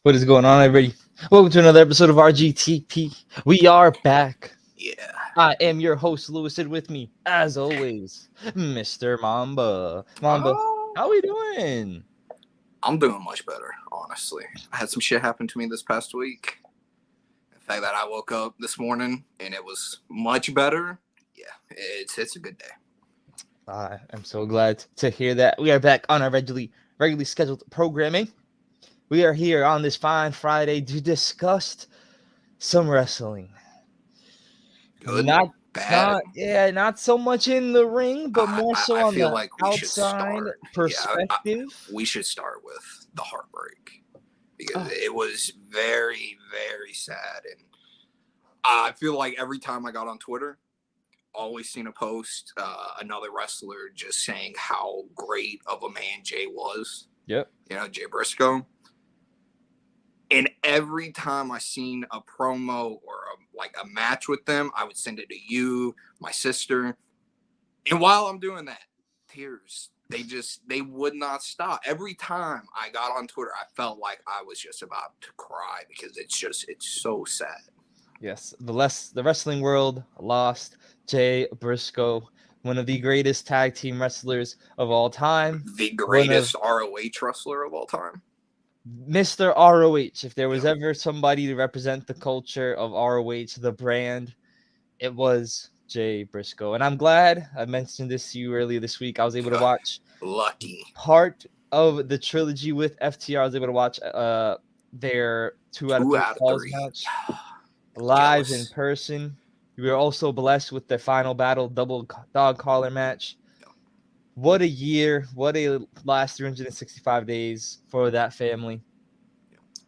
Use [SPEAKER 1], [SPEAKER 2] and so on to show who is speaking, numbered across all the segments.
[SPEAKER 1] What is going on, everybody? Welcome to another episode of RGTP. We are back.
[SPEAKER 2] Yeah.
[SPEAKER 1] I am your host, Lewis, and with me, as always, Mr. Mamba. Mamba,
[SPEAKER 2] Oh,
[SPEAKER 1] how we doing?
[SPEAKER 2] I'm doing much better, honestly. I had some shit happen to me this past week. The fact that I woke up this morning and it was much better, yeah, it's a good day.
[SPEAKER 1] I am so glad to hear that. We are back on our regularly scheduled programming. We are here on this fine Friday to discuss some wrestling.
[SPEAKER 2] Good, bad.
[SPEAKER 1] Not so much in the ring, but more so
[SPEAKER 2] I
[SPEAKER 1] on
[SPEAKER 2] feel
[SPEAKER 1] the
[SPEAKER 2] like we should
[SPEAKER 1] outside
[SPEAKER 2] start. Yeah,
[SPEAKER 1] perspective.
[SPEAKER 2] we should start with the heartbreak because
[SPEAKER 1] Oh,
[SPEAKER 2] it was very, very sad. And I feel like every time I got on Twitter, always seen a post, another wrestler just saying how great of a man Jay was.
[SPEAKER 1] yep.
[SPEAKER 2] Jay Briscoe. And every time I seen a promo or a match with them, I would send it to you, my sister. And while I'm doing that, tears, they would not stop. Every time I got on Twitter, I felt like I was just about to cry because it's so sad.
[SPEAKER 1] Yes, the wrestling world lost Jay Briscoe, one of the greatest tag team wrestlers of all time.
[SPEAKER 2] The
[SPEAKER 1] One of
[SPEAKER 2] greatest ROH wrestler of all time.
[SPEAKER 1] Mr. ROH. If there was
[SPEAKER 2] Yeah.
[SPEAKER 1] ever somebody to represent the culture of ROH, the brand, it was Jay Briscoe. And I'm glad I mentioned this to you earlier this week. I was able to watch
[SPEAKER 2] Lucky.
[SPEAKER 1] part of the trilogy with FTR. I was able to watch their 2 out of
[SPEAKER 2] 2
[SPEAKER 1] 3
[SPEAKER 2] out of
[SPEAKER 1] falls
[SPEAKER 2] 3.
[SPEAKER 1] match live in
[SPEAKER 2] Jealous.
[SPEAKER 1] person. We were also blessed with the final battle double dog collar match. What a year. What a last 365 days for that family.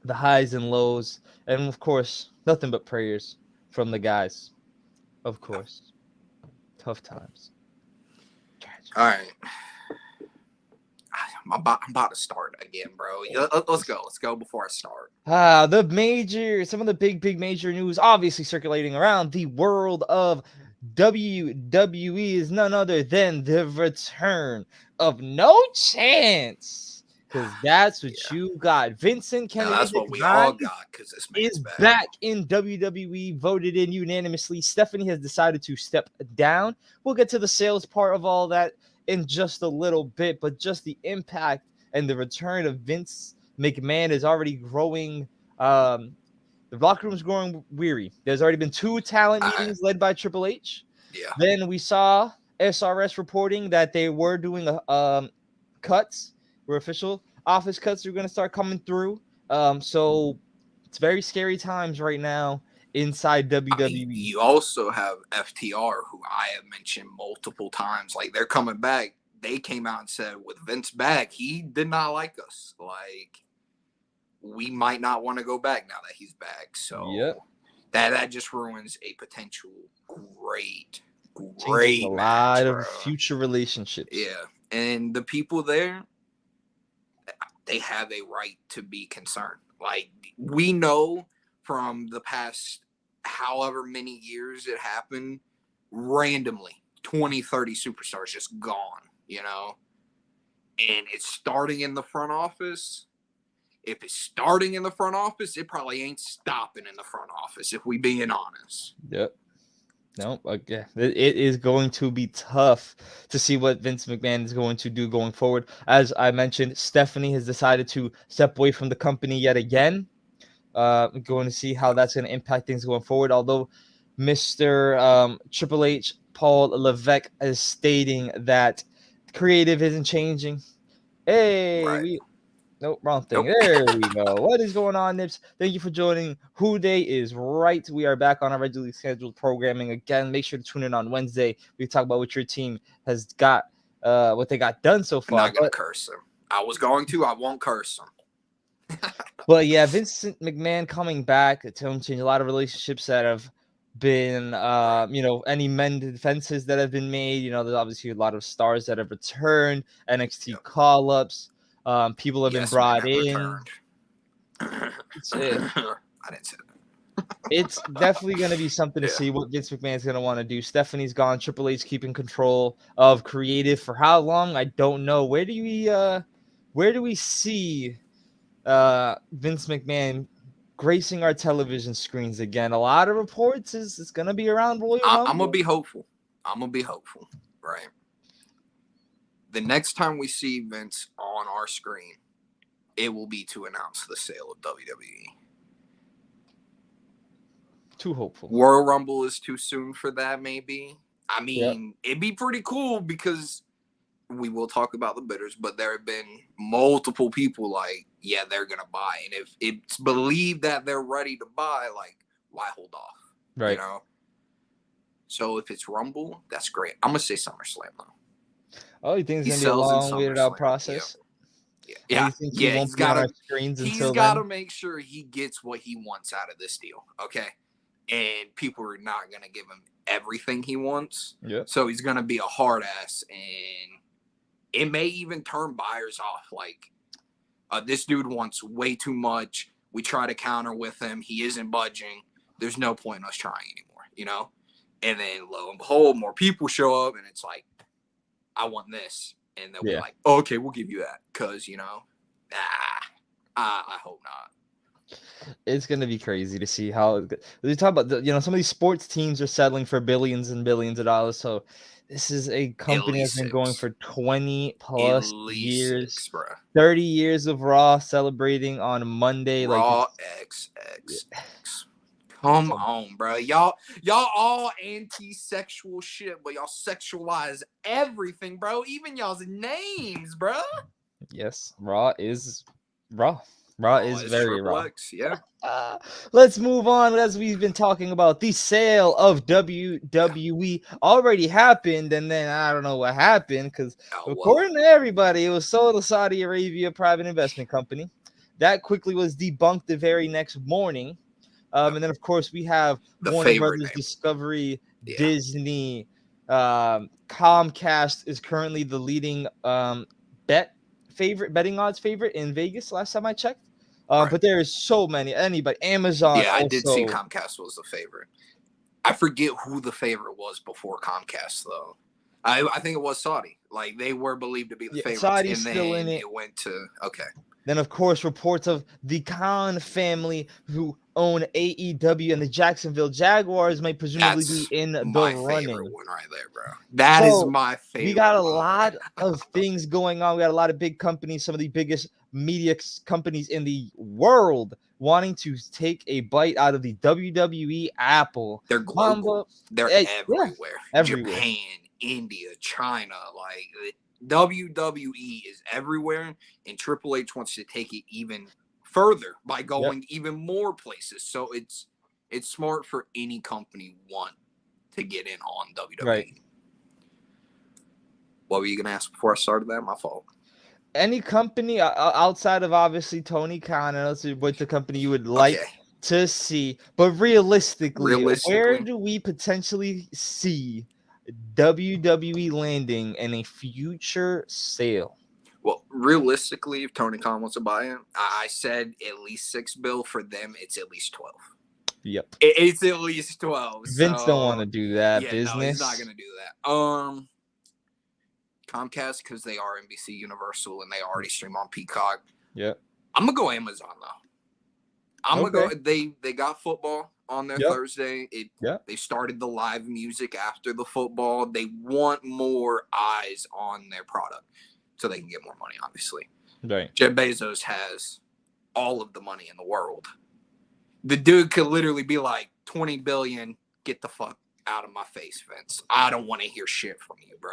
[SPEAKER 1] The highs and lows. And of course, nothing but prayers from the guys. Of course. Tough times. Tragic.
[SPEAKER 2] All right. I'm about to start again, bro. Let's go. Let's go before I start.
[SPEAKER 1] Some of the big major news obviously circulating around the world of WWE is none other than the return of No Chance. Because that's what you got. Vincent
[SPEAKER 2] Now,
[SPEAKER 1] Kennedy
[SPEAKER 2] that's what we all got because this man's
[SPEAKER 1] is
[SPEAKER 2] back.
[SPEAKER 1] back in WWE, voted in unanimously. Stephanie has decided to step down. We'll get to the sales part of all that in just a little bit, but just the impact and the return of Vince McMahon is already growing. The locker room's growing weary. There's already been 2 talent meetings led by Triple H.
[SPEAKER 2] Yeah.
[SPEAKER 1] Then we saw SRS reporting that they were doing cuts, were official office cuts are going to start coming through. So it's very scary times right now inside WWE.
[SPEAKER 2] You also have FTR, who I have mentioned multiple times. Like, they're coming back. They came out and said, with Vince back, he did not like us. Like, we might not want to go back now that he's back. So
[SPEAKER 1] yep.
[SPEAKER 2] that just ruins a potential great
[SPEAKER 1] Changes a lot
[SPEAKER 2] match,
[SPEAKER 1] of future relationships.
[SPEAKER 2] Yeah. And the people there, they have a right to be concerned. Like, we know from the past however many years it happened, randomly 20, 30 superstars just gone, and it's starting in the front office. If it's starting in the front office, it probably ain't stopping in the front office, if we being honest.
[SPEAKER 1] Yep. No, okay. It is going to be tough to see what Vince McMahon is going to do going forward. As I mentioned, Stephanie has decided to step away from the company yet again. Going to see how that's going to impact things going forward. Although Mr. Triple H, Paul Levesque, is stating that creative isn't changing. Hey,
[SPEAKER 2] Right.
[SPEAKER 1] Nope, wrong thing.
[SPEAKER 2] Nope.
[SPEAKER 1] There we go. What is going on, Nips? Thank you for joining. Who Day is right. We are back on our regularly scheduled programming again. Make sure to tune in on Wednesday. We talk about what your team has got, what they got done so far.
[SPEAKER 2] I'm not going to curse them. I was going to. I won't curse them.
[SPEAKER 1] But yeah, Vincent McMahon coming back to change a lot of relationships that have been, any mended fences that have been made. There's obviously a lot of stars that have returned, NXT call-ups. People have been brought in.
[SPEAKER 2] I didn't say that.
[SPEAKER 1] It's definitely going to be something to see what Vince McMahon's going to want to do. Stephanie's gone. Triple H keeping control of creative for how long? I don't know. Where do we see Vince McMahon gracing our television screens again. A lot of reports is it's gonna be around Royal Rumble.
[SPEAKER 2] I'm gonna be hopeful. Right. The next time we see Vince on our screen, it will be to announce the sale of WWE.
[SPEAKER 1] Too hopeful.
[SPEAKER 2] Royal Rumble is too soon for that, maybe. I mean, it'd be pretty cool because we will talk about the bidders, but there have been multiple people like, yeah, they're gonna buy, and if it's believed that they're ready to buy, like, why hold off?
[SPEAKER 1] Right.
[SPEAKER 2] You know. So if it's Rumble, that's great. I'm gonna say SummerSlam though.
[SPEAKER 1] Oh, you think it's gonna be a long, waited out process?
[SPEAKER 2] Yeah.
[SPEAKER 1] You think he won't be on our screens until then?
[SPEAKER 2] He's got to make sure he gets what he wants out of this deal, okay? And people are not gonna give him everything he wants.
[SPEAKER 1] Yeah.
[SPEAKER 2] So he's gonna be a hard ass, and it may even turn buyers off. Like, this dude wants way too much. We try to counter with him. He isn't budging. There's no point in us trying anymore, you know? And then lo and behold, more people show up, and it's like, I want this. And they'll be like, oh, okay, we'll give you that. Because, you know, I hope not.
[SPEAKER 1] It's going to be crazy to see how we talk about, some of these sports teams are settling for billions and billions of dollars. So this is a company that's been going for 20 plus years, 30 years of Raw celebrating on Monday.
[SPEAKER 2] Raw XXX. Come on, bro. Y'all all anti-sexual shit, but y'all sexualize everything, bro. Even y'all's names, bro.
[SPEAKER 1] Yes, Raw is Raw. Raw is very Raw.
[SPEAKER 2] X, yeah.
[SPEAKER 1] Let's move on. As we've been talking about, the sale of WWE already happened, and then I don't know what happened because according to everybody, it was sold to Saudi Arabia private investment company. That quickly was debunked the very next morning. And then, of course, we have Warner Brothers, Discovery, Disney. Comcast is currently the leading betting odds favorite in Vegas last time I checked. But there is so many. Amazon.
[SPEAKER 2] Yeah, I did see Comcast was the favorite. I forget who the favorite was before Comcast, though. I think it was Saudi. Like, they were believed to be the favorites.
[SPEAKER 1] Saudi's
[SPEAKER 2] and then
[SPEAKER 1] still in it.
[SPEAKER 2] It went to, okay.
[SPEAKER 1] Then, of course, reports of the Khan family who own AEW and the Jacksonville Jaguars might presumably be in the running.
[SPEAKER 2] Favorite one right there, bro. That is my favorite.
[SPEAKER 1] We got a lot of things going on. We got a lot of big companies, some of the biggest media companies in the world wanting to take a bite out of the WWE apple.
[SPEAKER 2] They're global. They're everywhere. Japan, India, China, like WWE is everywhere, and Triple H wants to take it even further by going even more places. So it's smart for any company want to get in on WWE.
[SPEAKER 1] Right.
[SPEAKER 2] What were you gonna ask before I started that? My fault.
[SPEAKER 1] Any company outside of obviously Tony Khan, and what the company you would like to see, but realistically, where do we potentially see WWE landing in a future sale?
[SPEAKER 2] Well, realistically, if Tony Khan wants to buy it, I said at least $6 billion. For them, it's at least 12.
[SPEAKER 1] Yep,
[SPEAKER 2] it's at least 12.
[SPEAKER 1] Vince don't want to do that business.
[SPEAKER 2] No, he's not gonna do that. Comcast, because they are NBC Universal and they already stream on Peacock.
[SPEAKER 1] Yeah,
[SPEAKER 2] I'm gonna go Amazon though. I'm gonna go. They got football on their Thursday. They started the live music after the football. They want more eyes on their product so they can get more money, obviously.
[SPEAKER 1] Right.
[SPEAKER 2] Jeff Bezos has all of the money in the world. The dude could literally be like, 20 billion, get the fuck out of my face, Vince. I don't want to hear shit from you, bro.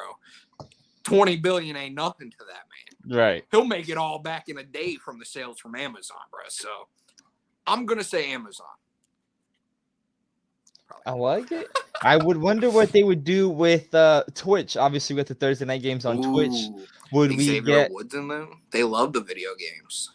[SPEAKER 2] 20 billion ain't nothing to that man.
[SPEAKER 1] Right.
[SPEAKER 2] He'll make it all back in a day from the sales from Amazon, bro. So I'm going to say Amazon.
[SPEAKER 1] I like it. I would wonder what they would do with Twitch. Obviously, with the Thursday night games on Twitch, would we get
[SPEAKER 2] Woods in them? They love the video games.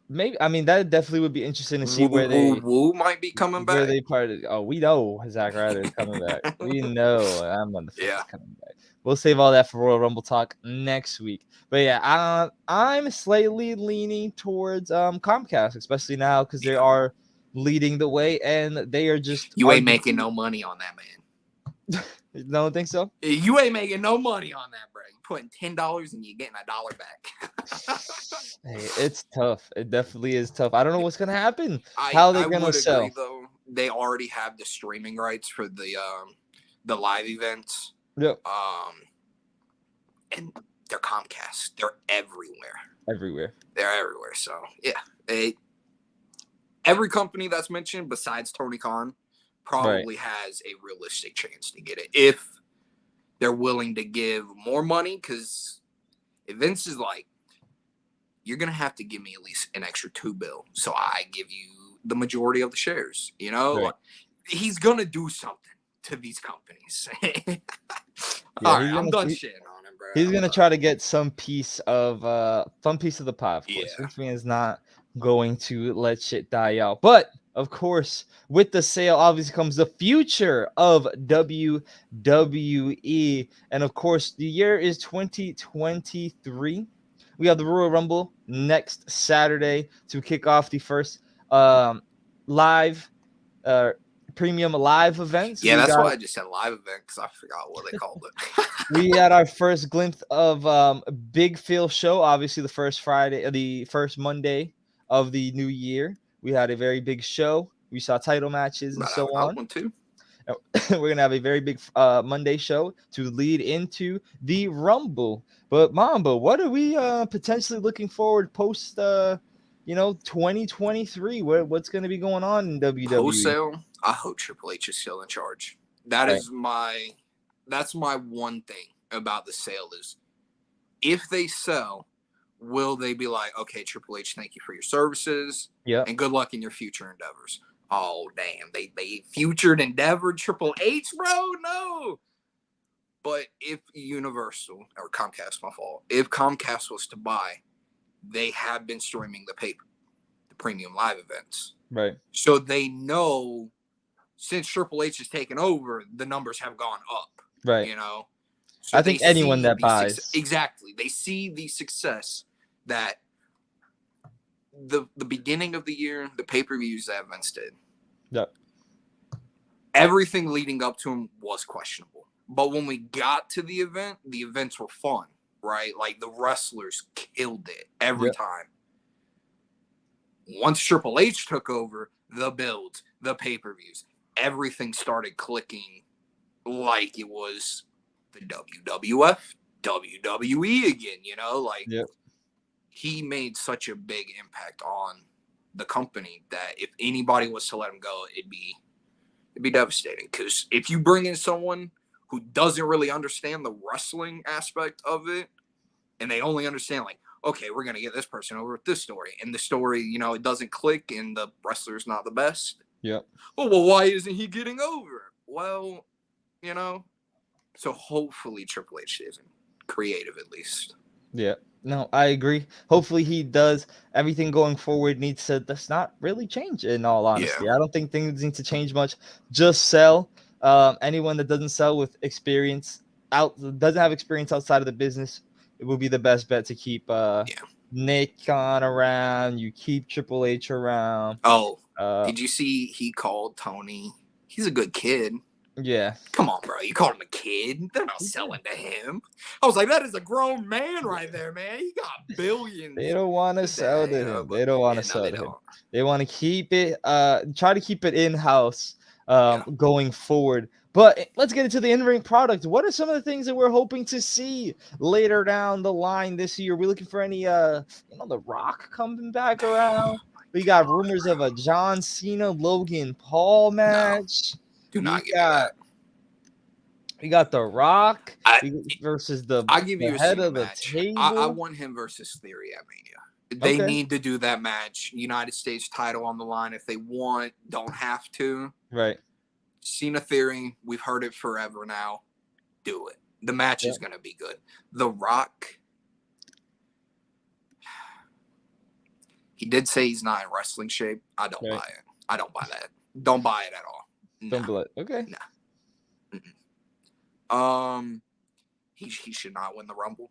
[SPEAKER 1] Maybe. I mean, that definitely would be interesting to see where
[SPEAKER 2] Woo might be coming back.
[SPEAKER 1] Where they parted. Oh, we know Zack Ryder is coming back. We know I'm on the coming back. We'll save all that for Royal Rumble talk next week. But yeah, I'm slightly leaning towards Comcast, especially now because they are leading the way and they are just
[SPEAKER 2] ain't making no money on that, man.
[SPEAKER 1] You don't think so?
[SPEAKER 2] You ain't making no money on that, bro. You putting $10 and you're getting $1 back.
[SPEAKER 1] Hey, it's tough. It definitely is tough. I don't know what's gonna happen.
[SPEAKER 2] I
[SPEAKER 1] How they're
[SPEAKER 2] I
[SPEAKER 1] gonna
[SPEAKER 2] would agree
[SPEAKER 1] sell?
[SPEAKER 2] though. They already have the streaming rights for the live events.
[SPEAKER 1] Yep,
[SPEAKER 2] And they're Comcast. They're everywhere.
[SPEAKER 1] everywhere.
[SPEAKER 2] They're everywhere. So yeah, every company that's mentioned besides Tony Khan
[SPEAKER 1] Right,
[SPEAKER 2] probably has a realistic chance to get it if they're willing to give more money. Because if Vince is like, you're gonna have to give me at least an extra $2 so I give you the majority of the shares.
[SPEAKER 1] right.
[SPEAKER 2] He's gonna do something to these companies.
[SPEAKER 1] Yeah,
[SPEAKER 2] All right, I'm done shitting on him, bro.
[SPEAKER 1] he's
[SPEAKER 2] I'm
[SPEAKER 1] gonna
[SPEAKER 2] done.
[SPEAKER 1] try to get some piece of the pie, of course.
[SPEAKER 2] Yeah.
[SPEAKER 1] Vince McMahon is not going to let shit die out. But of course, with the sale, obviously comes the future of WWE. And of course, the year is 2023. We have the Royal Rumble next Saturday to kick off the first live uh premium live events.
[SPEAKER 2] Yeah, that's why I just said live event because I forgot what they called it.
[SPEAKER 1] We had our first glimpse of Big Phil show. Obviously, the first Monday of the new year. We had a very big show. We saw title matches and
[SPEAKER 2] About to have
[SPEAKER 1] so
[SPEAKER 2] another
[SPEAKER 1] on.
[SPEAKER 2] one too.
[SPEAKER 1] We're gonna have a very big Monday show to lead into the Rumble. But Mamba, what are we potentially looking forward post 2023? What's gonna be going on in
[SPEAKER 2] Post
[SPEAKER 1] WWE?
[SPEAKER 2] sale, I hope Triple H is still in charge. That
[SPEAKER 1] Right.
[SPEAKER 2] is that's my one thing about the sale is if they sell, will they be like, okay, Triple H, thank you for your services
[SPEAKER 1] Yep.
[SPEAKER 2] and good luck in your future endeavors. Oh damn, they futured endeavored Triple H, bro? No. But if Universal or Comcast, my fault, if Comcast was to buy, they have been streaming the premium live events.
[SPEAKER 1] Right.
[SPEAKER 2] So they know since Triple H has taken over, the numbers have gone up.
[SPEAKER 1] Right.
[SPEAKER 2] You know, so
[SPEAKER 1] I
[SPEAKER 2] they
[SPEAKER 1] think anyone
[SPEAKER 2] see
[SPEAKER 1] that
[SPEAKER 2] the
[SPEAKER 1] buys.
[SPEAKER 2] exactly. They see the success that the beginning of the year, the pay per views that Vince did.
[SPEAKER 1] Yep.
[SPEAKER 2] Everything leading up to him was questionable, but when we got to the events were fun, right? Like the wrestlers killed it every
[SPEAKER 1] Yep.
[SPEAKER 2] time. Once Triple H took over, the builds, the pay per views, everything started clicking like it was the WWF, WWE again, like
[SPEAKER 1] Yep.
[SPEAKER 2] he made such a big impact on the company that if anybody was to let him go, it'd be devastating. Because if you bring in someone who doesn't really understand the wrestling aspect of it, and they only understand like, okay, we're gonna get this person over with this story, and the story, it doesn't click, and the wrestler's not the best.
[SPEAKER 1] Yep.
[SPEAKER 2] Oh, well, why isn't he getting over? Well, so hopefully Triple H isn't creative at least.
[SPEAKER 1] Yeah. No, I agree. Hopefully he does. Everything going forward needs to does not really change in all
[SPEAKER 2] Yeah.
[SPEAKER 1] honesty. I don't think things need to change much. Just sell. Anyone that doesn't sell with experience doesn't have experience outside of the business, it will be the best bet to keep
[SPEAKER 2] Yeah.
[SPEAKER 1] Nick on around. You keep Triple H around.
[SPEAKER 2] Oh,
[SPEAKER 1] Uh
[SPEAKER 2] did you see he called Tony? He's a good kid.
[SPEAKER 1] yeah.
[SPEAKER 2] Come on, bro. You called him a kid. They're not selling to him. I was like, that is a grown man right there, man. He got billions.
[SPEAKER 1] They don't want to sell to him. They don't want to sell to him.
[SPEAKER 2] Don't.
[SPEAKER 1] They want to keep it try to keep it in-house
[SPEAKER 2] Yeah.
[SPEAKER 1] going forward. But let's get into the in-ring product. What are some of the things that we're hoping to see later down the line this year? We're looking for any The Rock coming back around. We got rumors of a John Cena Logan Paul match.
[SPEAKER 2] Do not give me
[SPEAKER 1] got
[SPEAKER 2] that.
[SPEAKER 1] we got The Rock
[SPEAKER 2] I
[SPEAKER 1] versus the
[SPEAKER 2] give you a
[SPEAKER 1] head
[SPEAKER 2] Cena
[SPEAKER 1] of the
[SPEAKER 2] match.
[SPEAKER 1] table.
[SPEAKER 2] I want him versus Theory at Mania. They
[SPEAKER 1] Okay.
[SPEAKER 2] need to do that match. United States title on the line if they want. Don't have to.
[SPEAKER 1] Right.
[SPEAKER 2] Cena Theory, we've heard it forever now. Do it. The match is going to be good. The Rock, he did say he's not in wrestling shape. I don't buy it. I don't buy that. Don't buy it at all.
[SPEAKER 1] Don't buy it. Okay.
[SPEAKER 2] No. He should not win the Rumble.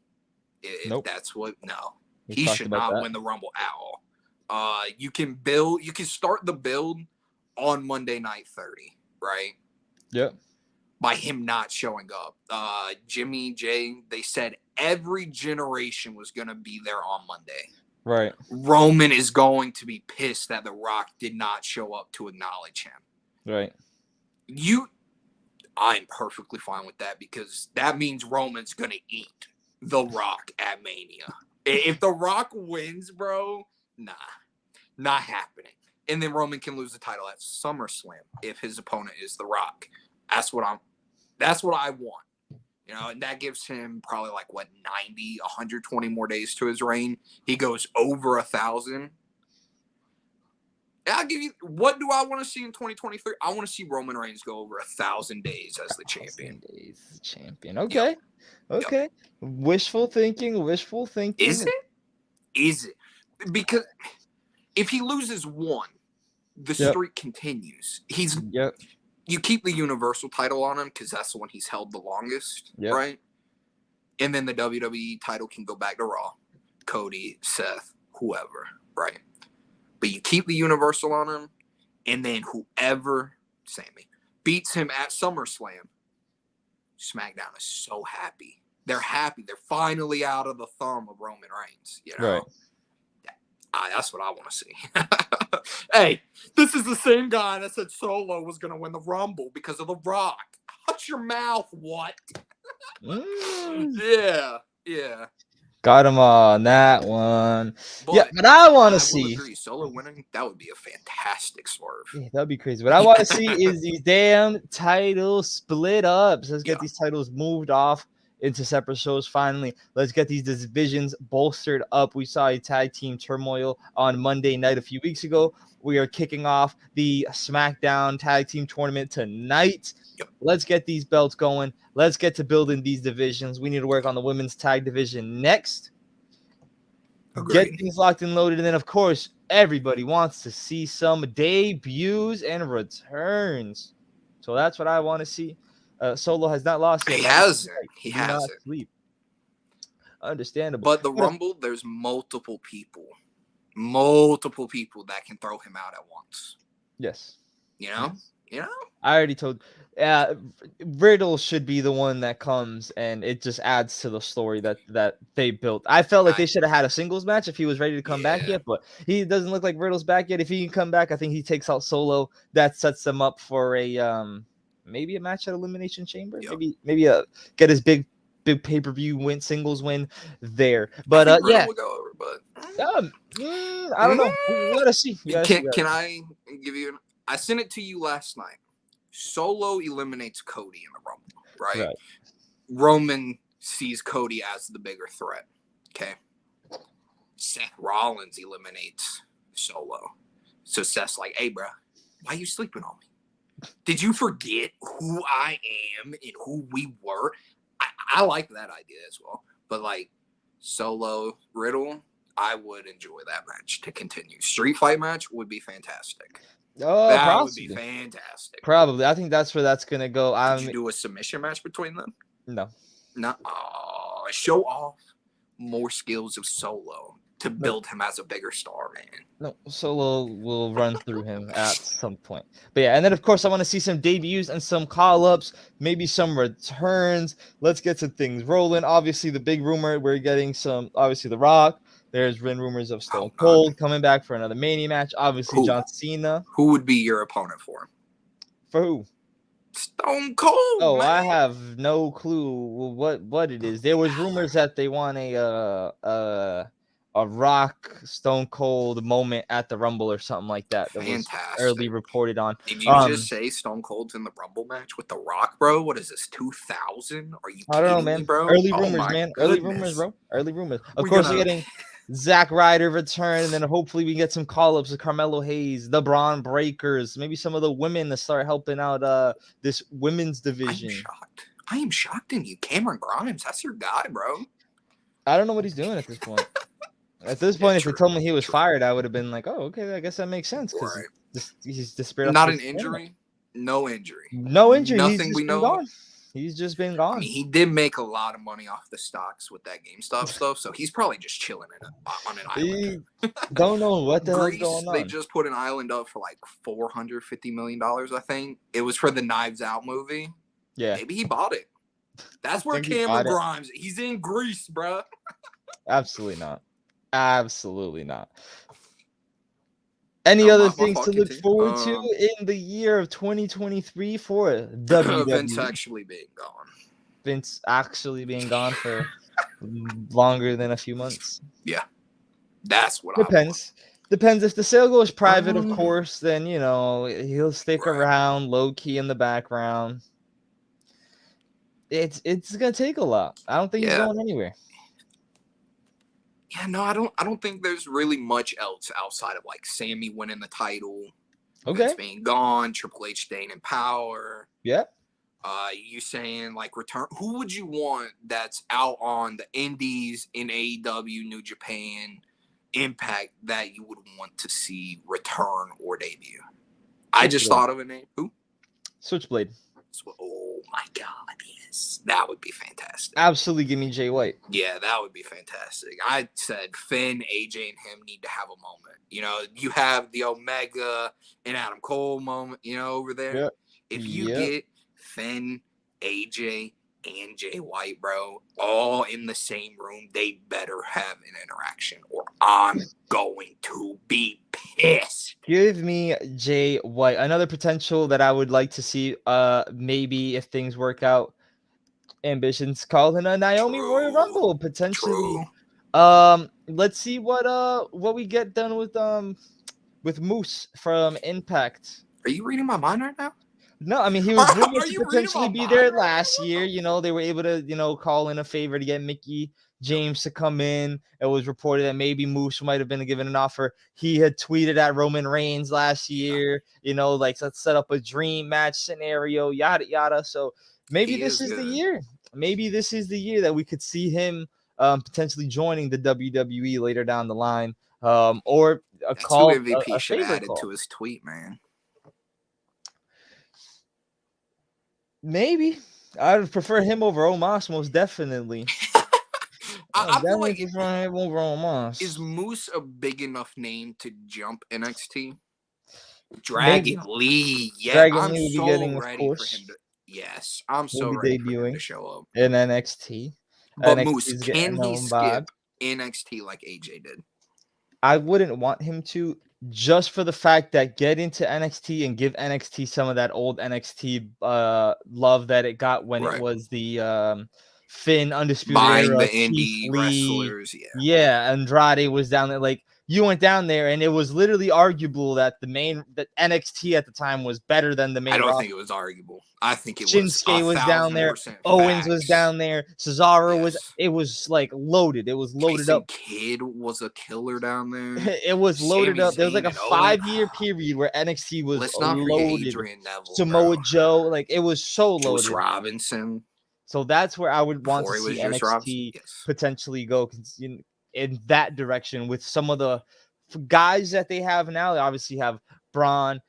[SPEAKER 2] If that's what, no. He should not win the Rumble at all. You can start the build on Monday Night 30, right?
[SPEAKER 1] Yep.
[SPEAKER 2] by him not showing up. Jimmy J, they said every generation was going to be there on Monday.
[SPEAKER 1] Right.
[SPEAKER 2] Roman is going to be pissed that The Rock did not show up to acknowledge him.
[SPEAKER 1] Right.
[SPEAKER 2] I'm perfectly fine with that because that means Roman's going to eat The Rock at Mania. If The Rock wins, bro, nah, not happening. And then Roman can lose the title at SummerSlam if his opponent is The Rock. That's what I want. You know, and that gives him probably 90, 120 more days to his reign. He goes over 1,000. I'll give you, what do I want to see in 2023? I want to see Roman Reigns go over 1,000 days as the champion.
[SPEAKER 1] Okay.
[SPEAKER 2] Yep.
[SPEAKER 1] Okay. Yep. Wishful thinking.
[SPEAKER 2] Is it? Because if he loses one, the streak continues. You keep the Universal title on him because that's the one he's held the longest, right? And then the WWE title can go back to Raw, Cody, Seth, whoever, right? But you keep the Universal on him, and then whoever, Sammy, beats him at SummerSlam, SmackDown is so happy. They're happy. They're finally out of the thumb of Roman Reigns, you know? Right. That's what I want to see. Hey, this is the same guy that said Solo was going to win the Rumble because of The Rock. Hush your mouth, what? Yeah.
[SPEAKER 1] Got him on that one. But I want to see
[SPEAKER 2] Solo winning. That would be a fantastic swerve.
[SPEAKER 1] Yeah, that'd be crazy. What I want to see is these damn titles split up. So let's get these titles moved off into separate shows. Finally, let's get these divisions bolstered up. We saw a tag team turmoil on Monday night a few weeks ago. We are kicking off the SmackDown tag team tournament tonight. Let's get these belts going. Let's get to building these divisions. We need to work on the women's tag division next. Agreed. Get things locked and loaded. And then, of course, everybody wants to see some debuts and returns. So that's what I want to see. Solo has not lost yet.
[SPEAKER 2] He hasn't.
[SPEAKER 1] Sleep. Understandable.
[SPEAKER 2] But the Rumble, there's multiple people that can throw him out at once.
[SPEAKER 1] Yes.
[SPEAKER 2] You know?
[SPEAKER 1] I already told. Riddle should be the one that comes, and it just adds to the story that they built. I felt like they should have had a singles match if he was ready to come back yet, but he doesn't look like Riddle's back yet. If he can come back, I think he takes out Solo. That sets them up for a maybe a match at Elimination Chamber. Maybe get his big pay-per-view win, singles win there. But
[SPEAKER 2] I will go over, but
[SPEAKER 1] I don't know. Let us see.
[SPEAKER 2] Can I give you? I sent it to you last night. Solo eliminates Cody in the Rumble, right? Roman sees Cody as the bigger threat. Okay. Seth Rollins eliminates Solo. So Seth's like, hey, bro, why are you sleeping on me? Did you forget who I am and who we were? I like that idea as well. But Solo, Riddle, I would enjoy that match to continue. Street fight match would be fantastic.
[SPEAKER 1] Oh,
[SPEAKER 2] that would be fantastic.
[SPEAKER 1] Probably. I think that's where that's gonna go.
[SPEAKER 2] Did you do a submission match between them?
[SPEAKER 1] No.
[SPEAKER 2] Oh, show off more skills of Solo to build him as a bigger star, man.
[SPEAKER 1] No, Solo will run through him at some point. But and then of course I want to see some debuts and some call-ups, maybe some returns. Let's get some things rolling. Obviously, the big rumor we're getting The Rock. There's been rumors of Stone Cold coming back for another Mania match. Obviously, John Cena.
[SPEAKER 2] Who would be your opponent for him?
[SPEAKER 1] For who?
[SPEAKER 2] Stone Cold.
[SPEAKER 1] Oh,
[SPEAKER 2] man.
[SPEAKER 1] I have no clue what it is. There was rumors that they want a Rock Stone Cold moment at the Rumble or something like that. That was early reported on.
[SPEAKER 2] Did you just say Stone Cold's in the Rumble match with The Rock, bro? What is this, 2000? Are you kidding me, bro?
[SPEAKER 1] Early rumors, man. Early rumors, bro. Early rumors. Of course, we're getting Zack Ryder return, and then hopefully we get some call-ups of Carmelo Hayes, the Braun Breakers, maybe some of the women to start helping out this women's division.
[SPEAKER 2] I am shocked in you. Cameron Grimes, that's your guy, bro.
[SPEAKER 1] I don't know what he's doing at this point. At this point, if you told me he was fired, I would have been like, "Oh, okay, I guess that makes sense." Because he's disappeared.
[SPEAKER 2] Not an injury, no injury,
[SPEAKER 1] Nothing we know.
[SPEAKER 2] Gone.
[SPEAKER 1] He's just been gone.
[SPEAKER 2] I mean, he did make a lot of money off the stocks with that GameStop stuff, so he's probably just chilling on an island.
[SPEAKER 1] Don't know what the hell's going on.
[SPEAKER 2] They just put an island up for $450 million, I think. It was for the Knives Out movie.
[SPEAKER 1] Yeah,
[SPEAKER 2] Maybe he bought it. That's where
[SPEAKER 1] think he
[SPEAKER 2] Cameron
[SPEAKER 1] bought it.
[SPEAKER 2] Grimes. He's in Greece, bro.
[SPEAKER 1] Absolutely not. Absolutely not. Any
[SPEAKER 2] No,
[SPEAKER 1] other
[SPEAKER 2] my
[SPEAKER 1] things to
[SPEAKER 2] fault.
[SPEAKER 1] look
[SPEAKER 2] Continue.
[SPEAKER 1] forward to in the year of 2023 for
[SPEAKER 2] Vince
[SPEAKER 1] WWE?
[SPEAKER 2] actually being gone.
[SPEAKER 1] Vince actually being gone for longer than a few months.
[SPEAKER 2] Yeah, that's what I want.
[SPEAKER 1] Depends. Depends if the sale goes private, of
[SPEAKER 2] Um,
[SPEAKER 1] course, then he'll stick
[SPEAKER 2] right.
[SPEAKER 1] around low key in the background. It's gonna take a lot. I don't think he's
[SPEAKER 2] Yeah.
[SPEAKER 1] going anywhere.
[SPEAKER 2] Yeah, no, I don't think there's really much else outside of like Sammy winning the title, Vince
[SPEAKER 1] Okay.
[SPEAKER 2] being gone, Triple H staying in power.
[SPEAKER 1] Yeah.
[SPEAKER 2] You saying like return? Who would you want that's out on the Indies in AEW, New Japan, Impact that you would want to see return or debut? I just
[SPEAKER 1] Switchblade.
[SPEAKER 2] thought of a name. Who?
[SPEAKER 1] Switchblade.
[SPEAKER 2] Oh my God, yes, that would be fantastic.
[SPEAKER 1] Absolutely give me Jay White.
[SPEAKER 2] Yeah, that would be fantastic. I said Finn, AJ, and him need to have a moment. You have the Omega and Adam Cole moment, over there.
[SPEAKER 1] Yep.
[SPEAKER 2] If you
[SPEAKER 1] Yep.
[SPEAKER 2] get Finn, AJ, and Jay White, bro, all in the same room, they better have an interaction or I'm going to be pissed.
[SPEAKER 1] Give me Jay White. Another potential that I would like to see, maybe if things work out, ambitions calling a Naomi Royal
[SPEAKER 2] True.
[SPEAKER 1] Rumble potentially.
[SPEAKER 2] True.
[SPEAKER 1] Let's see what we get done with Moose from Impact.
[SPEAKER 2] Are you reading my mind right now?
[SPEAKER 1] No, I mean he was rumored
[SPEAKER 2] Are
[SPEAKER 1] to
[SPEAKER 2] you reading
[SPEAKER 1] potentially
[SPEAKER 2] my
[SPEAKER 1] be
[SPEAKER 2] mind
[SPEAKER 1] there
[SPEAKER 2] right
[SPEAKER 1] last
[SPEAKER 2] now?
[SPEAKER 1] year. They were able to, call in a favor to get Mickey James to come in. It was reported that maybe Moose might have been given an offer. He had tweeted at Roman Reigns last year, like let's set up a dream match scenario, yada yada. So maybe
[SPEAKER 2] He
[SPEAKER 1] this
[SPEAKER 2] is
[SPEAKER 1] is the
[SPEAKER 2] good.
[SPEAKER 1] year. Maybe this is the year that we could see him potentially joining the WWE later down the line, or a
[SPEAKER 2] That's who
[SPEAKER 1] call,
[SPEAKER 2] MVP
[SPEAKER 1] a
[SPEAKER 2] should have
[SPEAKER 1] favor
[SPEAKER 2] added to
[SPEAKER 1] call.
[SPEAKER 2] his tweet, man.
[SPEAKER 1] Maybe I would prefer him over Omos, most definitely. I
[SPEAKER 2] I feel
[SPEAKER 1] definitely
[SPEAKER 2] like
[SPEAKER 1] prefer him over
[SPEAKER 2] is
[SPEAKER 1] Omos.
[SPEAKER 2] Moose a big enough name to jump NXT?
[SPEAKER 1] Maybe
[SPEAKER 2] Dragon Lee, yeah,
[SPEAKER 1] Dragon
[SPEAKER 2] I'm
[SPEAKER 1] Lee will be
[SPEAKER 2] so
[SPEAKER 1] getting, of
[SPEAKER 2] ready for him
[SPEAKER 1] course,
[SPEAKER 2] to. Yes, I'm
[SPEAKER 1] will
[SPEAKER 2] so
[SPEAKER 1] be
[SPEAKER 2] ready for him to
[SPEAKER 1] debuting
[SPEAKER 2] show up.
[SPEAKER 1] in NXT.
[SPEAKER 2] But
[SPEAKER 1] NXT
[SPEAKER 2] Moose,
[SPEAKER 1] is
[SPEAKER 2] can
[SPEAKER 1] getting
[SPEAKER 2] he
[SPEAKER 1] home vibe.
[SPEAKER 2] skip NXT like AJ did?
[SPEAKER 1] I wouldn't want him to, just for the fact that get into NXT and give NXT some of that old NXT love that it got when it
[SPEAKER 2] Right.
[SPEAKER 1] was the Finn Undisputed
[SPEAKER 2] Buying
[SPEAKER 1] Era,
[SPEAKER 2] the
[SPEAKER 1] Keith
[SPEAKER 2] indie
[SPEAKER 1] Lee.
[SPEAKER 2] wrestlers, yeah.
[SPEAKER 1] Yeah, Andrade was down there. Like you went down there and it was literally arguable that that NXT at the time was better than the
[SPEAKER 2] I
[SPEAKER 1] main
[SPEAKER 2] don't
[SPEAKER 1] roster.
[SPEAKER 2] think it was arguable. I think it was
[SPEAKER 1] Shinsuke was down there.
[SPEAKER 2] 1,000%
[SPEAKER 1] Owens was
[SPEAKER 2] facts.
[SPEAKER 1] down there. Cesaro was.
[SPEAKER 2] Yes.
[SPEAKER 1] It was like loaded. It was loaded
[SPEAKER 2] Jason
[SPEAKER 1] up.
[SPEAKER 2] Kidd was a killer down there.
[SPEAKER 1] It was loaded
[SPEAKER 2] Sami
[SPEAKER 1] up. There was like
[SPEAKER 2] Zayn
[SPEAKER 1] a
[SPEAKER 2] and Owen.
[SPEAKER 1] 5-year period where NXT was
[SPEAKER 2] Let's not forget
[SPEAKER 1] loaded.
[SPEAKER 2] Adrian Neville,
[SPEAKER 1] Samoa
[SPEAKER 2] bro.
[SPEAKER 1] Joe, like it was so
[SPEAKER 2] Juice
[SPEAKER 1] loaded.
[SPEAKER 2] Robinson
[SPEAKER 1] So that's where I would want to
[SPEAKER 2] before he was
[SPEAKER 1] see
[SPEAKER 2] Juice Robinson.
[SPEAKER 1] NXT
[SPEAKER 2] Yes.
[SPEAKER 1] potentially go in that direction with some of the guys that they have now. They obviously have Braun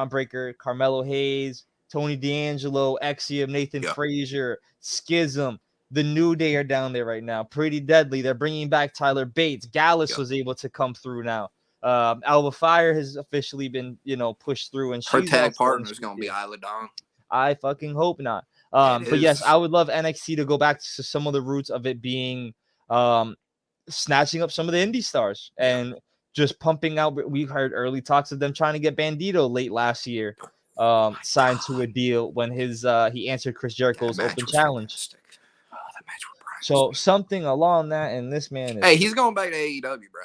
[SPEAKER 1] Breaker, Carmelo Hayes, Tony D'Angelo, Axiom, Nathan
[SPEAKER 2] Yeah.
[SPEAKER 1] Frazier, Schism. The New Day are down there right now. Pretty deadly. They're bringing back Tyler Bates. Gallus was able to come through now. Alba Fire has officially been, pushed through, and
[SPEAKER 2] Her
[SPEAKER 1] she's
[SPEAKER 2] tag
[SPEAKER 1] also in
[SPEAKER 2] partner
[SPEAKER 1] the
[SPEAKER 2] is
[SPEAKER 1] street
[SPEAKER 2] going to be
[SPEAKER 1] deal.
[SPEAKER 2] Isla Dawn.
[SPEAKER 1] I fucking hope not.
[SPEAKER 2] It
[SPEAKER 1] But yes, I
[SPEAKER 2] is.
[SPEAKER 1] would love NXT to go back to some of the roots of it being snatching up some of the indie stars and just pumping out. We heard early talks of them trying to get Bandito late last year signed to a deal when he answered Chris Jericho's
[SPEAKER 2] That
[SPEAKER 1] open
[SPEAKER 2] match was
[SPEAKER 1] challenge.
[SPEAKER 2] fantastic. Oh, that match was priceless.
[SPEAKER 1] So something along that, and this man is.
[SPEAKER 2] Hey, he's going back to AEW, bro.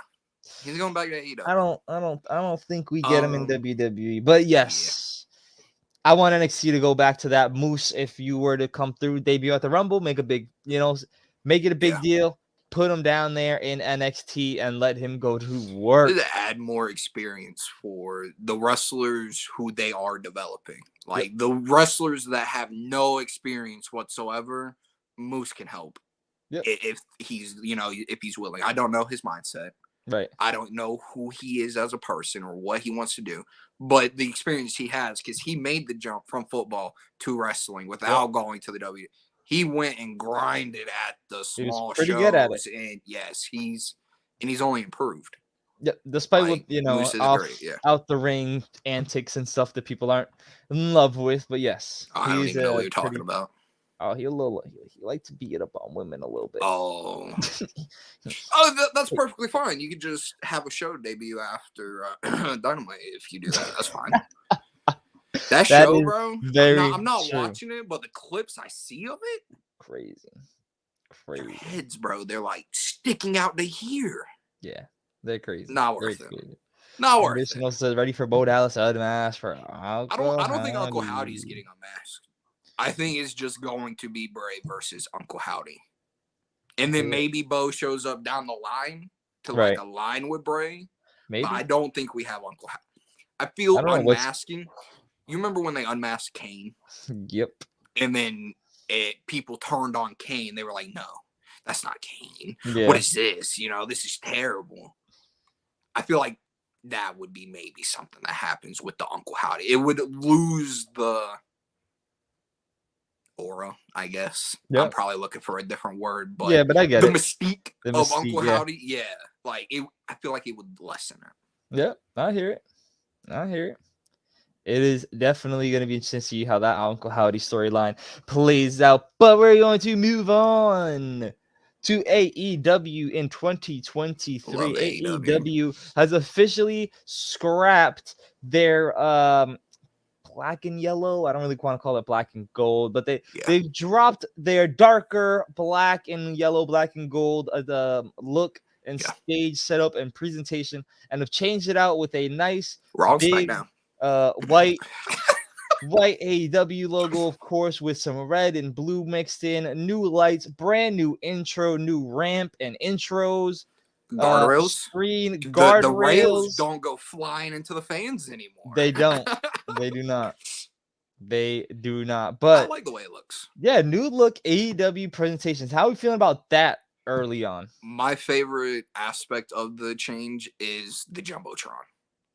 [SPEAKER 2] He's going back to AEW.
[SPEAKER 1] I don't think we get him in WWE, but yes. Yeah. I want NXT to go back to that. Moose, if you were to come through, debut at the Rumble, make a big, make it a big deal. Put him down there in NXT and let him go to work.
[SPEAKER 2] To add more experience for the wrestlers who they are developing. Like the wrestlers that have no experience whatsoever, Moose can help. If he's, if he's willing. I don't know his mindset.
[SPEAKER 1] Right.
[SPEAKER 2] I don't know who he is as a person or what he wants to do, but the experience he has, because he made the jump from football to wrestling without going to the W. He went and grinded at the small shows,
[SPEAKER 1] good at it.
[SPEAKER 2] and yes, he's only improved.
[SPEAKER 1] Yeah, despite what
[SPEAKER 2] Like Moose is
[SPEAKER 1] off
[SPEAKER 2] great. Yeah,
[SPEAKER 1] out the ring antics and stuff that people aren't in love with, but yes,
[SPEAKER 2] I don't
[SPEAKER 1] he's
[SPEAKER 2] even know what
[SPEAKER 1] a
[SPEAKER 2] you're talking
[SPEAKER 1] pretty.
[SPEAKER 2] about.
[SPEAKER 1] Oh, he like to beat it up on women a little bit.
[SPEAKER 2] Oh, that's perfectly fine. You could just have a show debut after Dynamite if you do that. That's fine. That
[SPEAKER 1] That
[SPEAKER 2] show,
[SPEAKER 1] is
[SPEAKER 2] bro.
[SPEAKER 1] very
[SPEAKER 2] I'm not
[SPEAKER 1] true.
[SPEAKER 2] watching it, but the clips I see of it,
[SPEAKER 1] Crazy,
[SPEAKER 2] their
[SPEAKER 1] crazy.
[SPEAKER 2] heads, bro, they're like sticking out to here.
[SPEAKER 1] Yeah, they're crazy.
[SPEAKER 2] Not
[SPEAKER 1] They're
[SPEAKER 2] worth it.
[SPEAKER 1] crazy.
[SPEAKER 2] Not worth it.
[SPEAKER 1] Ambition says ready for Bo Dallas out of the mask for
[SPEAKER 2] I
[SPEAKER 1] Uncle
[SPEAKER 2] don't think Uncle Howdy's
[SPEAKER 1] Howdy.
[SPEAKER 2] getting unmasked. I think it's just going to be Bray versus Uncle Howdy. And then maybe Bo shows up down the line to like
[SPEAKER 1] Right.
[SPEAKER 2] align with Bray. But I
[SPEAKER 1] Maybe.
[SPEAKER 2] don't think we have Uncle Howdy. I
[SPEAKER 1] I
[SPEAKER 2] feel
[SPEAKER 1] don't know what's.
[SPEAKER 2] unmasking. You remember when they unmasked Kane?
[SPEAKER 1] Yep.
[SPEAKER 2] And then people turned on Kane. They were like, no, that's not Kane.
[SPEAKER 1] Yeah.
[SPEAKER 2] What is this? This is terrible. I feel like that would be maybe something that happens with the Uncle Howdy. It would lose the aura, I guess.
[SPEAKER 1] Yep.
[SPEAKER 2] I'm probably looking for a different word, but
[SPEAKER 1] yeah, but I get
[SPEAKER 2] the
[SPEAKER 1] it.
[SPEAKER 2] mystique
[SPEAKER 1] The
[SPEAKER 2] of
[SPEAKER 1] mystique,
[SPEAKER 2] Uncle
[SPEAKER 1] yeah.
[SPEAKER 2] Howdy, yeah, like I feel like it would lessen it.
[SPEAKER 1] Yep, I hear it. I hear it. It is definitely going to be interesting to see how that Uncle Howdy storyline plays out. But we're going to move on to AEW in 2023.
[SPEAKER 2] Love AEW.
[SPEAKER 1] AEW has officially scrapped their black and yellow. I don't really want to call it black and gold, but they've dropped their darker black and yellow, black and gold the look and stage setup and presentation, and have changed it out with a nice
[SPEAKER 2] Raw
[SPEAKER 1] big
[SPEAKER 2] SmackDown.
[SPEAKER 1] white AEW logo, of course, with some red and blue mixed in, new lights, brand new intro, new ramp and intros,
[SPEAKER 2] Guardrails.
[SPEAKER 1] Screen,
[SPEAKER 2] The
[SPEAKER 1] guardrails.
[SPEAKER 2] rails don't go flying into the fans anymore.
[SPEAKER 1] They don't. They do not. They do not. But
[SPEAKER 2] I like the way it looks.
[SPEAKER 1] Yeah, new look AEW presentations. How are we feeling about that early on?
[SPEAKER 2] My favorite aspect of the change is the Jumbotron.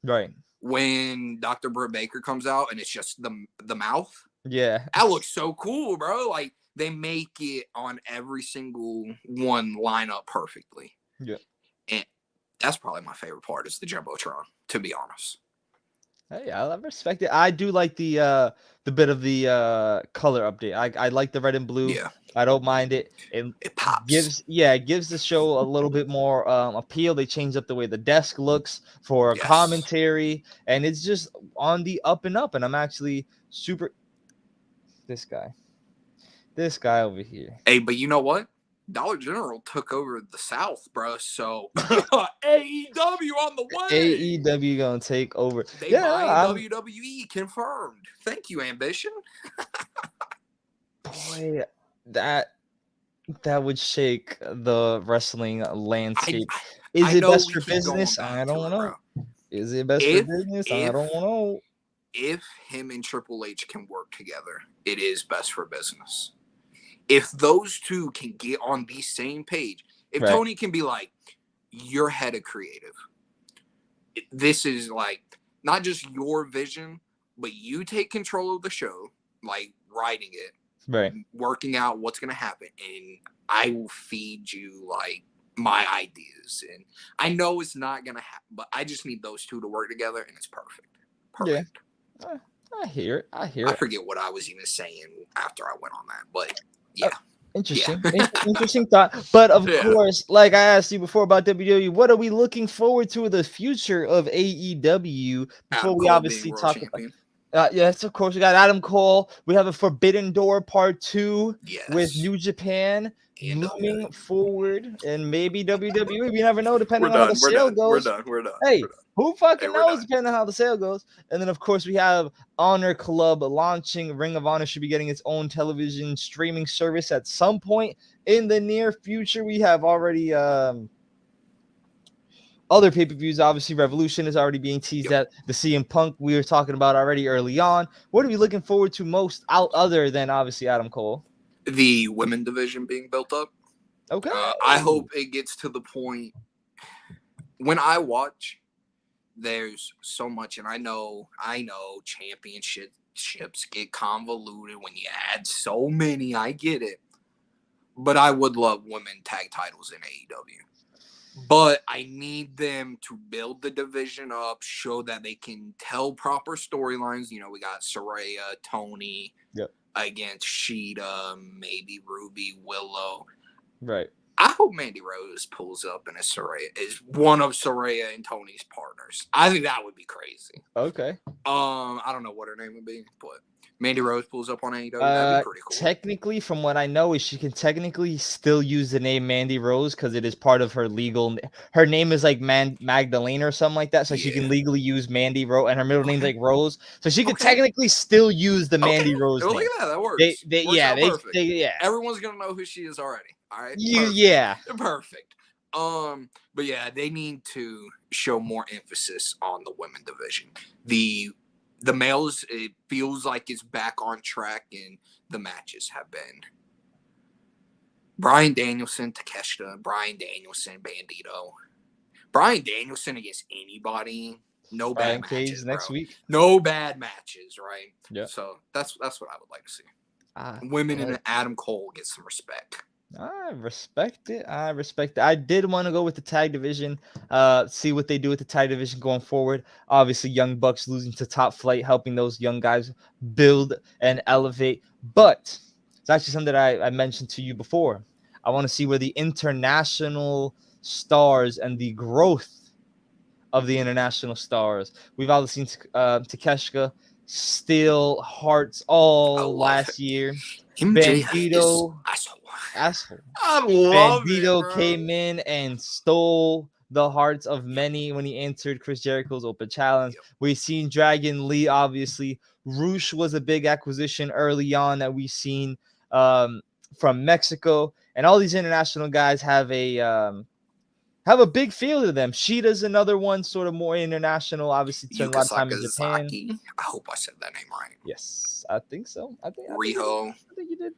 [SPEAKER 1] Right.
[SPEAKER 2] When Dr. Britt Baker comes out and it's just the mouth.
[SPEAKER 1] Yeah.
[SPEAKER 2] That looks so cool, bro. Like they make it on every single one line up perfectly.
[SPEAKER 1] Yeah.
[SPEAKER 2] And that's probably my favorite part is the Jumbotron, to be honest.
[SPEAKER 1] Hey, I respect it. I do like the bit of the color update. I like the red and blue.
[SPEAKER 2] Yeah.
[SPEAKER 1] I don't mind it.
[SPEAKER 2] It pops.
[SPEAKER 1] It gives the show a little bit more appeal. They changed up the way the desk looks for commentary, and it's just on the up and up. And I'm actually super. This guy over here.
[SPEAKER 2] Hey, but you know what? Dollar General took over the South, bro. So AEW on the way.
[SPEAKER 1] AEW gonna take over.
[SPEAKER 2] They buy WWE confirmed. Thank you, Ambition.
[SPEAKER 1] Boy, that would shake the wrestling landscape. Is it best for business? I don't know. Is it best for business? I don't know.
[SPEAKER 2] If him and Triple H can work together, it is best for business. If those two can get on the same page, if Tony can be like, you're head of creative, this is like not just your vision, but you take control of the show, like writing it, working out what's going to happen, and I will feed you like my ideas. And I know it's not going to happen, but I just need those two to work together, and it's perfect. Perfect.
[SPEAKER 1] Yeah. I hear it. I
[SPEAKER 2] forget what I was even saying after I went on that, but yeah.
[SPEAKER 1] Interesting. Interesting thought. But of course, like I asked you before about WWE, what are we looking forward to in the future of AEW before we obviously talk about? Yes, of course. We got Adam Cole. We have a Forbidden Door Part 2 with New Japan moving forward, and maybe WWE. We never know, depending on how the sale goes.
[SPEAKER 2] We're done.
[SPEAKER 1] Hey, who fucking knows, depending on how the sale goes. And then, of course, we have Honor Club launching. Ring of Honor should be getting its own television streaming service at some point in the near future. We have already other pay-per-views. Obviously, Revolution is already being teased at. The CM Punk we were talking about already early on. What are we looking forward to most other than, obviously, Adam Cole?
[SPEAKER 2] The women division being built up.
[SPEAKER 1] Okay.
[SPEAKER 2] I hope it gets to the point when I watch, there's so much, and I know championships get convoluted when you add so many. I get it, but I would love women tag titles in AEW. But I need them to build the division up, show that they can tell proper storylines. You know, we got Saraya, Tony
[SPEAKER 1] Yep.
[SPEAKER 2] against Sheeta, maybe Ruby, Willow.
[SPEAKER 1] Right.
[SPEAKER 2] I hope Mandy Rose pulls up and is one of Saraya and Tony's partners. I think that would be crazy.
[SPEAKER 1] Okay.
[SPEAKER 2] I don't know what her name would be, but Mandy Rose pulls up on AEW. That'd be pretty cool.
[SPEAKER 1] Technically, from what I know, is she can technically still use the name Mandy Rose because it is part of her legal. Her name is like Magdalena or something like that, so she can legally use Mandy Rose, and her middle name's like Rose, so she could technically still use the Mandy Rose
[SPEAKER 2] Well,
[SPEAKER 1] name.
[SPEAKER 2] look at that. That works.
[SPEAKER 1] Yeah.
[SPEAKER 2] Everyone's gonna know who she is already. All right. Perfect. But yeah, they need to show more emphasis on the women division. The males, it feels like it's back on track, and the matches have been Bryan Danielson, Takeshita, Bryan Danielson, Bandito, Bryan Danielson against anybody. No bad matches next week. No bad matches, right?
[SPEAKER 1] Yeah.
[SPEAKER 2] So that's what I would like to see. Women and Adam Cole get some respect.
[SPEAKER 1] I respect it. I did want to go with the tag division, see what they do with the tag division going forward. Obviously, Young Bucks losing to Top Flight, helping those young guys build and elevate. But it's actually something that I mentioned to you before. I want to see where the international stars and the growth of the international stars. We've obviously seen Takeshita steal hearts all last year. Bandito. Asshole.
[SPEAKER 2] I love
[SPEAKER 1] Bandito
[SPEAKER 2] it, bro.
[SPEAKER 1] came in and stole the hearts of many when he entered Chris Jericho's Open Challenge. We've seen Dragon Lee, obviously. Roosh was a big acquisition early on that we've seen from Mexico. And all these international guys have a big feel to them. Sheeta's another one, sort of more international, obviously spent a lot of time in Japan.
[SPEAKER 2] I hope I said that name right.
[SPEAKER 1] Yes, I think so. I think
[SPEAKER 2] Riho.
[SPEAKER 1] I think you did.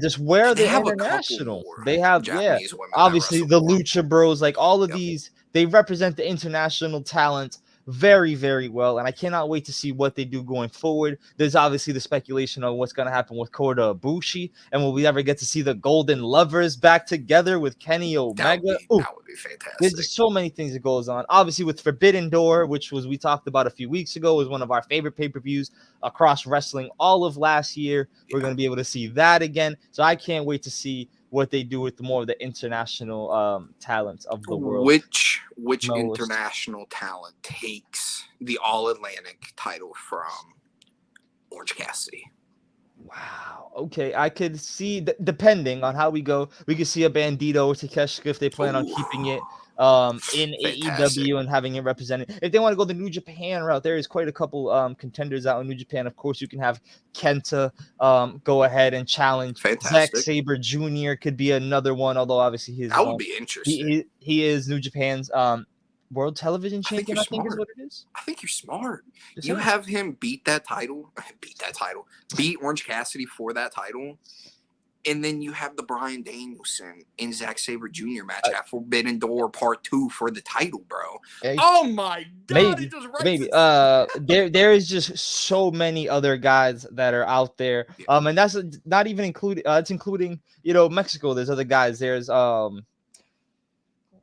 [SPEAKER 1] Just where they're international. They have Japanese women, obviously the Lucha Bros, like all of these, they represent the international talent very, very well, and I cannot wait to see what they do going forward. There's obviously the speculation of what's going to happen with Kota Ibushi, and will we ever get to see the Golden Lovers back together with Kenny Omega? That would be fantastic. There's just so many things that goes on. Obviously with Forbidden Door, which was we talked about a few weeks ago, was one of our favorite pay-per-views across wrestling all of last year. We're going to be able to see that again, so I can't wait to see what they do with more of the international talents of the world.
[SPEAKER 2] Which international talent takes the All Atlantic title from Orange Cassidy?
[SPEAKER 1] Wow. Okay, I could see depending on how we go, we could see a Bandito or Takeshita if they plan on keeping it in AEW and having it represented. If they want to go the New Japan route, there is quite a couple contenders out in New Japan. Of course, you can have Kenta go ahead and challenge. Zack Sabre Jr. could be another one, although obviously
[SPEAKER 2] that would be interesting.
[SPEAKER 1] He is New Japan's world television champion, I think is what it is.
[SPEAKER 2] I think you're smart. You have him beat Orange Cassidy for that title. And then you have the Bryan Danielson and Zack Sabre Jr. match at Forbidden Door Part 2 for the title, bro. Oh my God!
[SPEAKER 1] Maybe. There is just so many other guys that are out there. And that's not even including. It's including Mexico. There's other guys. There's Hijo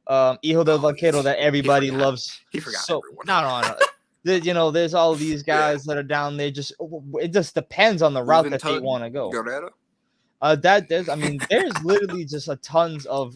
[SPEAKER 1] del Vaquero that everybody loves.
[SPEAKER 2] He forgot everyone.
[SPEAKER 1] No. There's all these guys that are down there. It just depends on the route that they want to go. There's literally just a tons of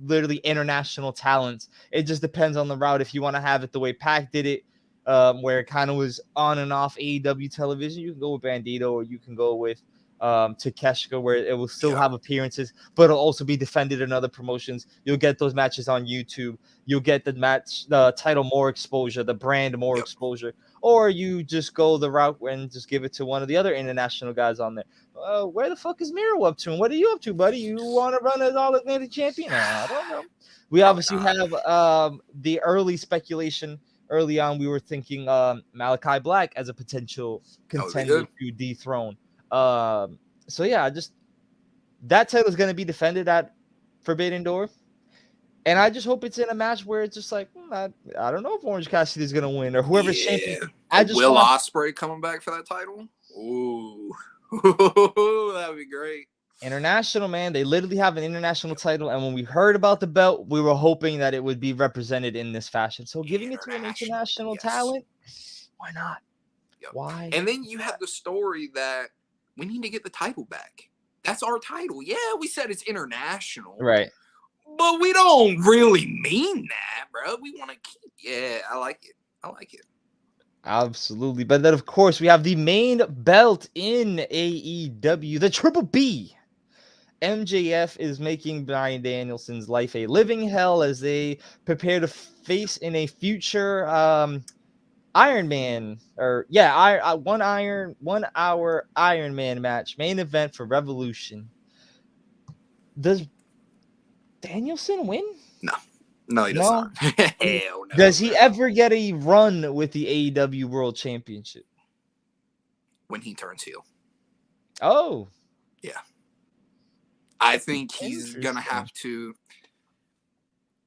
[SPEAKER 1] literally international talents. It just depends on the route. If you want to have it the way Pac did it, where it kind of was on and off AEW television, you can go with Bandito, or you can go with Takeshita, where it will still have appearances, but it'll also be defended in other promotions. You'll get those matches on YouTube. You'll get the title more exposure, the brand more exposure, or you just go the route and just give it to one of the other international guys on there. Where the fuck is Miro up to? And what are you up to, buddy? You want to run as All Atlantic champion? I don't know. We obviously have the early speculation. Early on, we were thinking Malachi Black as a potential contender to dethrone. So yeah, that title is going to be defended at Forbidden Door, and I just hope it's in a match where it's just like I don't know if Orange Cassidy is going to win or whoever's champion.
[SPEAKER 2] Ospreay coming back for that title. Ooh, that would be great.
[SPEAKER 1] International, man. They literally have an international title. And when we heard about the belt, we were hoping that it would be represented in this fashion. So giving it to an international
[SPEAKER 2] yes.
[SPEAKER 1] talent, why not?
[SPEAKER 2] Yep.
[SPEAKER 1] Why?
[SPEAKER 2] And then you have the story that we need to get the title back. That's our title. Yeah, we said it's international.
[SPEAKER 1] Right.
[SPEAKER 2] But we don't really mean that, bro. We want to keep. Yeah, I like it. I like it.
[SPEAKER 1] Absolutely. But then, of course, we have the main belt in AEW, the Triple B. MJF is making Bryan Danielson's life a living hell as they prepare to face in a future Iron Man or 1 hour Iron Man match, main event for Revolution. Does Danielson win?
[SPEAKER 2] No, he does not. Hell no.
[SPEAKER 1] Does he ever get a run with the AEW World Championship?
[SPEAKER 2] When he turns heel.
[SPEAKER 1] Oh.
[SPEAKER 2] Yeah. I think he's going to have to.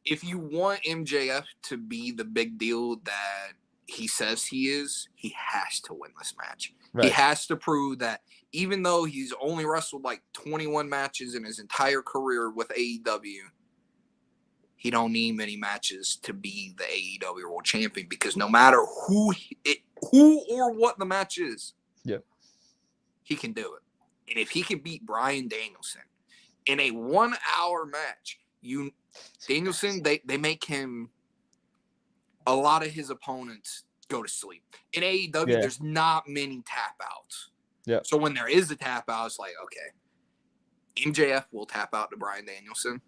[SPEAKER 2] If you want MJF to be the big deal that he says he is, he has to win this match. Right. He has to prove that even though he's only wrestled like 21 matches in his entire career with AEW, he don't need many matches to be the AEW World Champion, because no matter who or what the match is, he can do it. And if he can beat Bryan Danielson in a 1 hour match, Danielson, they make him, a lot of his opponents go to sleep. In AEW, there's not many tap outs.
[SPEAKER 1] Yeah.
[SPEAKER 2] So when there is a tap out, it's like, okay, MJF will tap out to Bryan Danielson.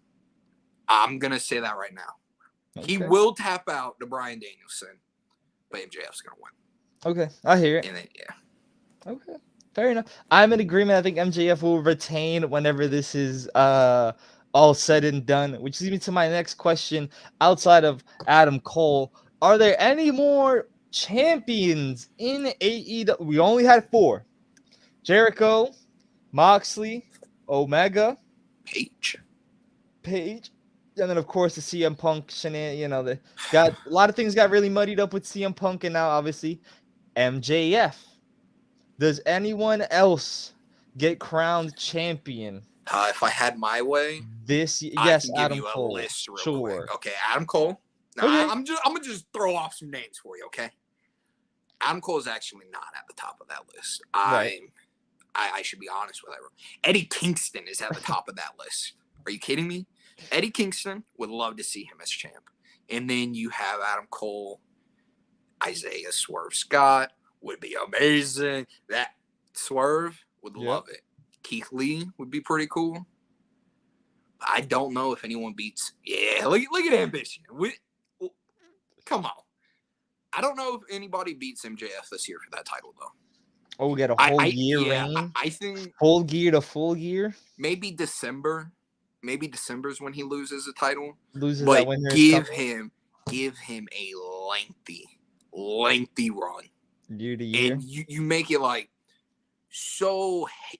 [SPEAKER 2] I'm going to say that right now. Okay. He will tap out to Bryan Danielson, but MJF's going to win.
[SPEAKER 1] Okay, I hear it.
[SPEAKER 2] And then,
[SPEAKER 1] okay, fair enough. I'm in agreement. I think MJF will retain whenever this is all said and done, which leads me to my next question. Outside of Adam Cole, are there any more champions in AEW? We only had 4. Jericho, Moxley, Omega,
[SPEAKER 2] Page.
[SPEAKER 1] And then, of course, the CM Punk they got a lot of things got really muddied up with CM Punk, and now obviously MJF. Does anyone else get crowned champion?
[SPEAKER 2] If I had my way,
[SPEAKER 1] yes, Adam Cole.
[SPEAKER 2] List real quick. Okay, Adam Cole. Now, I'm gonna just throw off some names for you. Okay, Adam Cole is actually not at the top of that list. I should be honest with everyone. Eddie Kingston is at the top of that list. Are you kidding me? Eddie Kingston, would love to see him as champ. And then you have Adam Cole, Isaiah Swerve Scott, would be amazing. That Swerve, would love it. Keith Lee would be pretty cool. I don't know if anyone beats. Yeah, look at Ambition. Come on. I don't know if anybody beats MJF this year for that title, though.
[SPEAKER 1] Oh, we got a whole year reign?
[SPEAKER 2] I think
[SPEAKER 1] full gear to full gear?
[SPEAKER 2] Maybe December. Maybe December is when he loses the title.
[SPEAKER 1] But
[SPEAKER 2] give him a lengthy run.
[SPEAKER 1] Year to year.
[SPEAKER 2] And you make it like so. He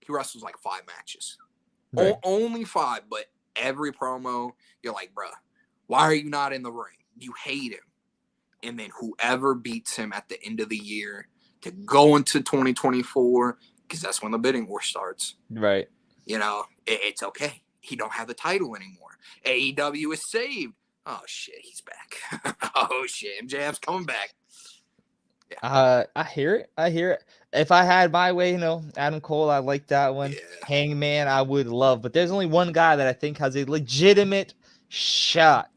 [SPEAKER 2] wrestles like 5 matches. Right. Only 5, but every promo, you're like, bruh, why are you not in the ring? You hate him. And then whoever beats him at the end of the year to go into 2024, because that's when the bidding war starts.
[SPEAKER 1] Right.
[SPEAKER 2] It's okay. He don't have the title anymore. AEW is saved. Oh, shit, he's back. Oh, shit, MJF's coming back.
[SPEAKER 1] Yeah. I hear it. If I had my way, Adam Cole, I like that one. Yeah. Hangman, I would love. But there's only one guy that I think has a legitimate shot.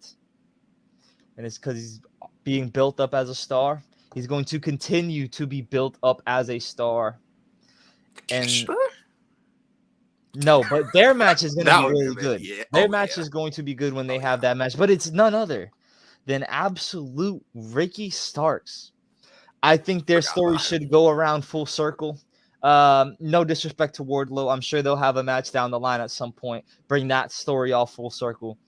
[SPEAKER 1] And it's because he's being built up as a star. He's going to continue to be built up as a star. And no, but their match is going to be really good. Yeah. Their match is going to be good when they have that match. But it's none other than absolute Ricky Starks. I think their story should go around full circle. No disrespect to Wardlow. I'm sure they'll have a match down the line at some point. Bring that story all full circle.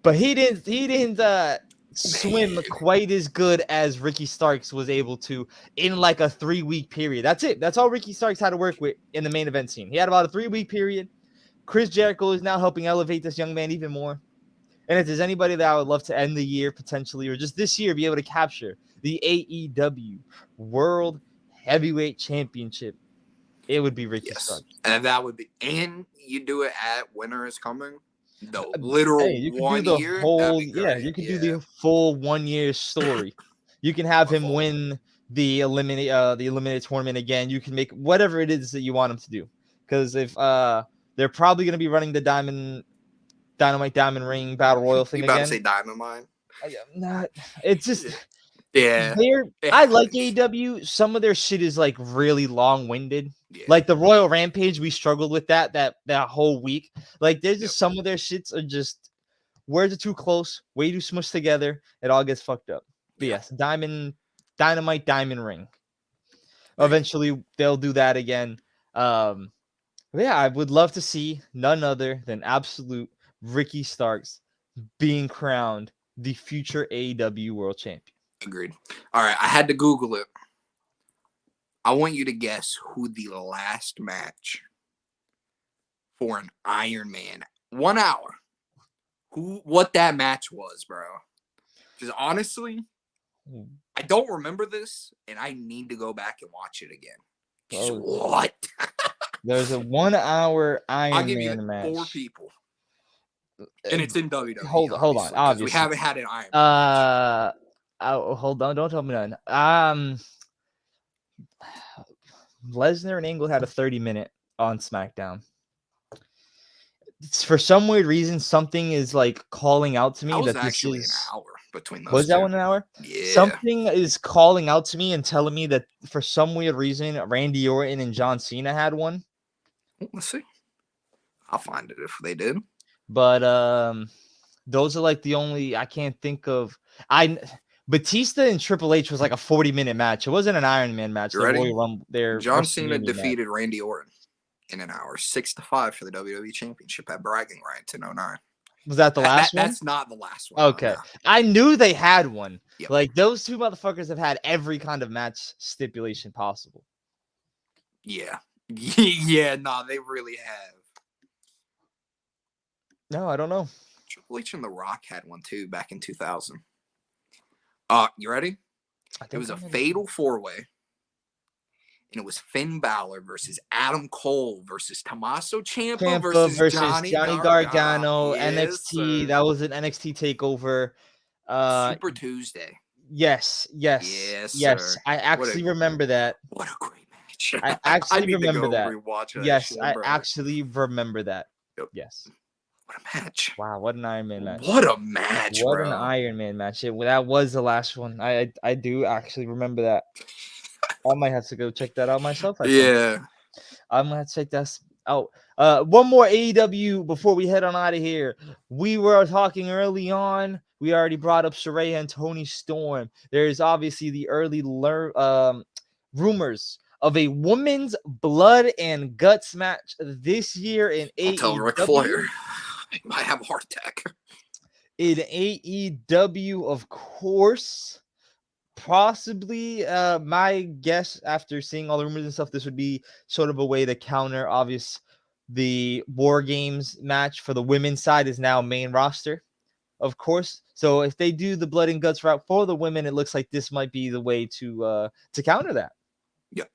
[SPEAKER 1] But he didn't swim quite as good as Ricky Starks was able to in like a 3-week period. That's it. That's all Ricky Starks had to work with in the main event scene. He had about a 3-week period. Chris Jericho is now helping elevate this young man even more. And if there's anybody that I would love to end the year potentially, or just this year, be able to capture the AEW World Heavyweight Championship, it would be Ricky
[SPEAKER 2] Yes,
[SPEAKER 1] Starks.
[SPEAKER 2] and that would be, and you do it at Winter is Coming, the
[SPEAKER 1] Hey,
[SPEAKER 2] literal
[SPEAKER 1] you could do
[SPEAKER 2] 1
[SPEAKER 1] the
[SPEAKER 2] year. That'd
[SPEAKER 1] whole,
[SPEAKER 2] be
[SPEAKER 1] yeah,
[SPEAKER 2] great.
[SPEAKER 1] you could do
[SPEAKER 2] Yeah,
[SPEAKER 1] the full 1 year story. You can have
[SPEAKER 2] a
[SPEAKER 1] him
[SPEAKER 2] full.
[SPEAKER 1] win the eliminated tournament again. You can make whatever it is that you want him to do. Because if they're probably gonna be running the Dynamite Diamond Ring Battle Royal
[SPEAKER 2] You
[SPEAKER 1] thing
[SPEAKER 2] about to
[SPEAKER 1] again.
[SPEAKER 2] say Diamond Mine?
[SPEAKER 1] Not, it's just
[SPEAKER 2] Yeah,
[SPEAKER 1] they're
[SPEAKER 2] it
[SPEAKER 1] I like
[SPEAKER 2] happens.
[SPEAKER 1] AEW. Some of their shit is like really long-winded.
[SPEAKER 2] Yeah,
[SPEAKER 1] Like the Royal Rampage, we struggled with that whole week. Like there's
[SPEAKER 2] yep,
[SPEAKER 1] just some of their shits are just words are too close, way too smushed together. It all gets fucked up. But
[SPEAKER 2] yeah.
[SPEAKER 1] yes, Dynamite Diamond Ring.
[SPEAKER 2] There you
[SPEAKER 1] Eventually they'll do that again. But yeah, I would love to see none other than absolute Ricky Starks being crowned the future AEW World Champion.
[SPEAKER 2] go. Agreed. All right, I had to Google it. I want you to guess who the last match for an Iron Man 1 hour. What that match was, bro. Because honestly, I don't remember this, and I need to go back and watch it again. Just
[SPEAKER 1] Bro,
[SPEAKER 2] what?
[SPEAKER 1] there's a 1 hour
[SPEAKER 2] I'll
[SPEAKER 1] Iron
[SPEAKER 2] give you
[SPEAKER 1] Man
[SPEAKER 2] 4
[SPEAKER 1] match.
[SPEAKER 2] people, and it's in WWE,
[SPEAKER 1] Hold on,
[SPEAKER 2] obviously, because we
[SPEAKER 1] obviously.
[SPEAKER 2] haven't had an Iron Man match.
[SPEAKER 1] Hold on, don't tell me none. Lesnar and Angle had a 30-minute on SmackDown. For some weird reason, something is like calling out to
[SPEAKER 2] That
[SPEAKER 1] me
[SPEAKER 2] was
[SPEAKER 1] that this
[SPEAKER 2] actually an
[SPEAKER 1] is.
[SPEAKER 2] hour between those
[SPEAKER 1] Was that
[SPEAKER 2] two.
[SPEAKER 1] 1 hour?
[SPEAKER 2] Yeah.
[SPEAKER 1] Something is calling out to me and telling me that for some weird reason, Randy Orton and John Cena had one.
[SPEAKER 2] Let's see. I'll find it if they did.
[SPEAKER 1] But those are like the only I can't think of. Batista and Triple H was like a 40-minute match. It wasn't an Iron Man match.
[SPEAKER 2] You
[SPEAKER 1] Their
[SPEAKER 2] ready?
[SPEAKER 1] Royal Rumble, their
[SPEAKER 2] John Cena
[SPEAKER 1] WrestleMania match.
[SPEAKER 2] defeated Randy Orton in an hour, 6-5 for the WWE Championship at Bragging Rights in 09.
[SPEAKER 1] Was that the last one?
[SPEAKER 2] That's not the last one.
[SPEAKER 1] Okay,
[SPEAKER 2] No.
[SPEAKER 1] I knew they had one.
[SPEAKER 2] Yep.
[SPEAKER 1] Like those two motherfuckers have had every kind of match stipulation possible.
[SPEAKER 2] Yeah. Yeah, nah, they really have.
[SPEAKER 1] No, I don't know.
[SPEAKER 2] Triple H and The Rock had one too back in 2000. You ready? It was a fatal 4-way. And it was Finn Balor versus Adam Cole versus Tommaso Ciampa versus Johnny
[SPEAKER 1] Gargano,
[SPEAKER 2] Yes,
[SPEAKER 1] NXT.
[SPEAKER 2] sir.
[SPEAKER 1] That was an NXT takeover.
[SPEAKER 2] Super Tuesday.
[SPEAKER 1] Yes.
[SPEAKER 2] Yes, sir.
[SPEAKER 1] I actually remember that.
[SPEAKER 2] What a great match.
[SPEAKER 1] I
[SPEAKER 2] I
[SPEAKER 1] actually
[SPEAKER 2] need
[SPEAKER 1] remember
[SPEAKER 2] to go
[SPEAKER 1] that.
[SPEAKER 2] rewatch that
[SPEAKER 1] Yes,
[SPEAKER 2] shit,
[SPEAKER 1] I
[SPEAKER 2] bro.
[SPEAKER 1] actually remember that.
[SPEAKER 2] Yep.
[SPEAKER 1] Yes.
[SPEAKER 2] What a match.
[SPEAKER 1] Wow, what an Iron Man match.
[SPEAKER 2] What a match,
[SPEAKER 1] What
[SPEAKER 2] bro.
[SPEAKER 1] an Iron Man match. That was the last one. I do actually remember that. I might have to go check that out myself.
[SPEAKER 2] Yeah.
[SPEAKER 1] I'm gonna check that out. One more AEW before we head on out of here. We were talking early on. We already brought up Saraya and Tony Storm. There's obviously the early rumors of a women's blood and guts match this year in
[SPEAKER 2] I'll tell
[SPEAKER 1] AEW.
[SPEAKER 2] Ric Flair. He might have a heart attack.
[SPEAKER 1] In AEW, of course. Possibly, my guess after seeing all the rumors and stuff, this would be sort of a way to counter the War Games match for the women's side is now main roster, of course. So if they do the blood and guts route for the women, it looks like this might be the way to counter that.
[SPEAKER 2] Yep.